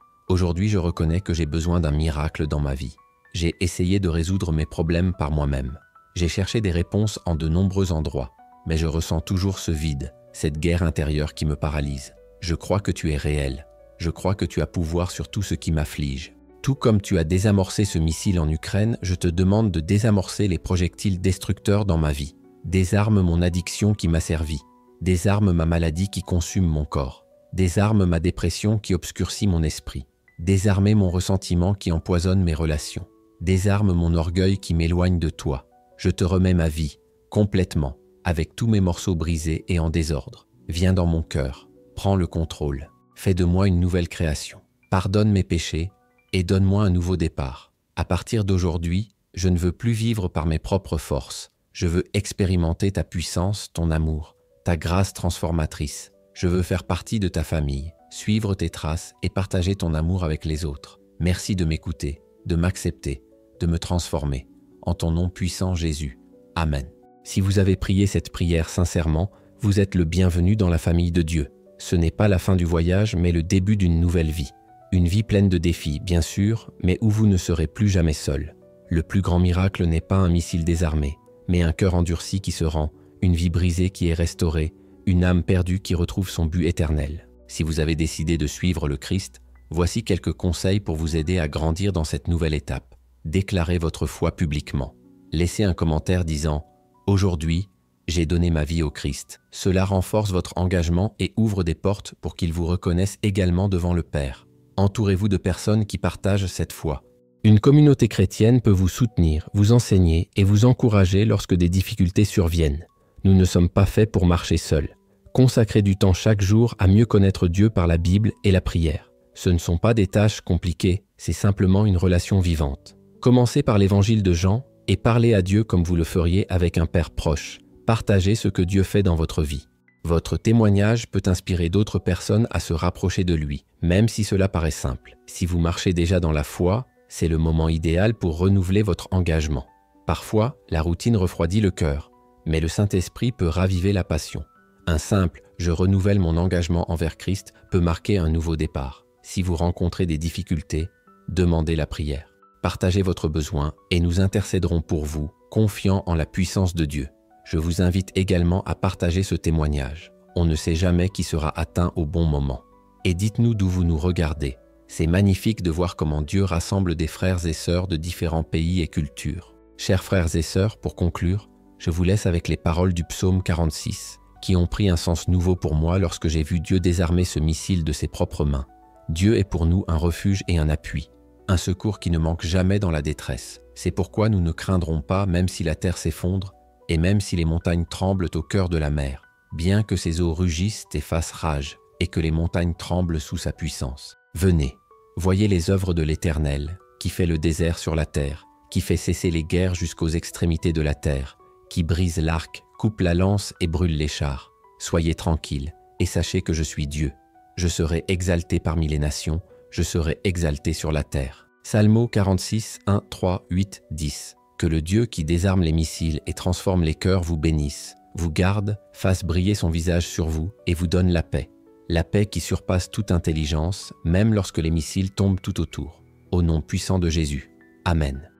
Speaker 1: aujourd'hui je reconnais que j'ai besoin d'un miracle dans ma vie. J'ai essayé de résoudre mes problèmes par moi-même. J'ai cherché des réponses en de nombreux endroits, mais je ressens toujours ce vide, cette guerre intérieure qui me paralyse. Je crois que tu es réel. Je crois que tu as pouvoir sur tout ce qui m'afflige. Tout comme tu as désamorcé ce missile en Ukraine, je te demande de désamorcer les projectiles destructeurs dans ma vie. Désarme mon addiction qui m'asservit. Désarme ma maladie qui consume mon corps. Désarme ma dépression qui obscurcit mon esprit. Désarme mon ressentiment qui empoisonne mes relations. Désarme mon orgueil qui m'éloigne de toi. Je te remets ma vie, complètement, avec tous mes morceaux brisés et en désordre. Viens dans mon cœur, prends le contrôle. Fais de moi une nouvelle création. Pardonne mes péchés et donne-moi un nouveau départ. À partir d'aujourd'hui, je ne veux plus vivre par mes propres forces. Je veux expérimenter ta puissance, ton amour, ta grâce transformatrice. Je veux faire partie de ta famille, suivre tes traces et partager ton amour avec les autres. Merci de m'écouter, de m'accepter, de me transformer. En ton nom puissant Jésus. Amen. Si vous avez prié cette prière sincèrement, vous êtes le bienvenu dans la famille de Dieu. Ce n'est pas la fin du voyage, mais le début d'une nouvelle vie. Une vie pleine de défis, bien sûr, mais où vous ne serez plus jamais seul. Le plus grand miracle n'est pas un missile désarmé, mais un cœur endurci qui se rend, une vie brisée qui est restaurée, une âme perdue qui retrouve son but éternel. Si vous avez décidé de suivre le Christ, voici quelques conseils pour vous aider à grandir dans cette nouvelle étape. Déclarez votre foi publiquement. Laissez un commentaire disant « Aujourd'hui, j'ai donné ma vie au Christ ». Cela renforce votre engagement et ouvre des portes pour qu'il vous reconnaisse également devant le Père. Entourez-vous de personnes qui partagent cette foi. Une communauté chrétienne peut vous soutenir, vous enseigner et vous encourager lorsque des difficultés surviennent. Nous ne sommes pas faits pour marcher seuls. Consacrez du temps chaque jour à mieux connaître Dieu par la Bible et la prière. Ce ne sont pas des tâches compliquées, c'est simplement une relation vivante. Commencez par l'évangile de Jean et parlez à Dieu comme vous le feriez avec un père proche. Partagez ce que Dieu fait dans votre vie. Votre témoignage peut inspirer d'autres personnes à se rapprocher de lui, même si cela paraît simple. Si vous marchez déjà dans la foi, c'est le moment idéal pour renouveler votre engagement. Parfois, la routine refroidit le cœur, mais le Saint-Esprit peut raviver la passion. Un simple « je renouvelle mon engagement envers Christ » peut marquer un nouveau départ. Si vous rencontrez des difficultés, demandez la prière. Partagez votre besoin et nous intercéderons pour vous, confiants en la puissance de Dieu. Je vous invite également à partager ce témoignage. On ne sait jamais qui sera atteint au bon moment. Et dites-nous d'où vous nous regardez. C'est magnifique de voir comment Dieu rassemble des frères et sœurs de différents pays et cultures. Chers frères et sœurs, pour conclure, je vous laisse avec les paroles du psaume 46, qui ont pris un sens nouveau pour moi lorsque j'ai vu Dieu désarmer ce missile de ses propres mains. Dieu est pour nous un refuge et un appui, un secours qui ne manque jamais dans la détresse. C'est pourquoi nous ne craindrons pas même si la terre s'effondre, et même si les montagnes tremblent au cœur de la mer, bien que ses eaux rugissent et fassent rage, et que les montagnes tremblent sous sa puissance. Venez, voyez les œuvres de l'Éternel, qui fait le désert sur la terre, qui fait cesser les guerres jusqu'aux extrémités de la terre, qui brise l'arc, coupe la lance et brûle les chars. Soyez tranquilles, et sachez que je suis Dieu. Je serai exalté parmi les nations, je serai exalté sur la terre. Psalmo 46, 1, 3, 8, 10. Que le Dieu qui désarme les missiles et transforme les cœurs vous bénisse, vous garde, fasse briller son visage sur vous et vous donne la paix qui surpasse toute intelligence, même lorsque les missiles tombent tout autour. Au nom puissant de Jésus. Amen.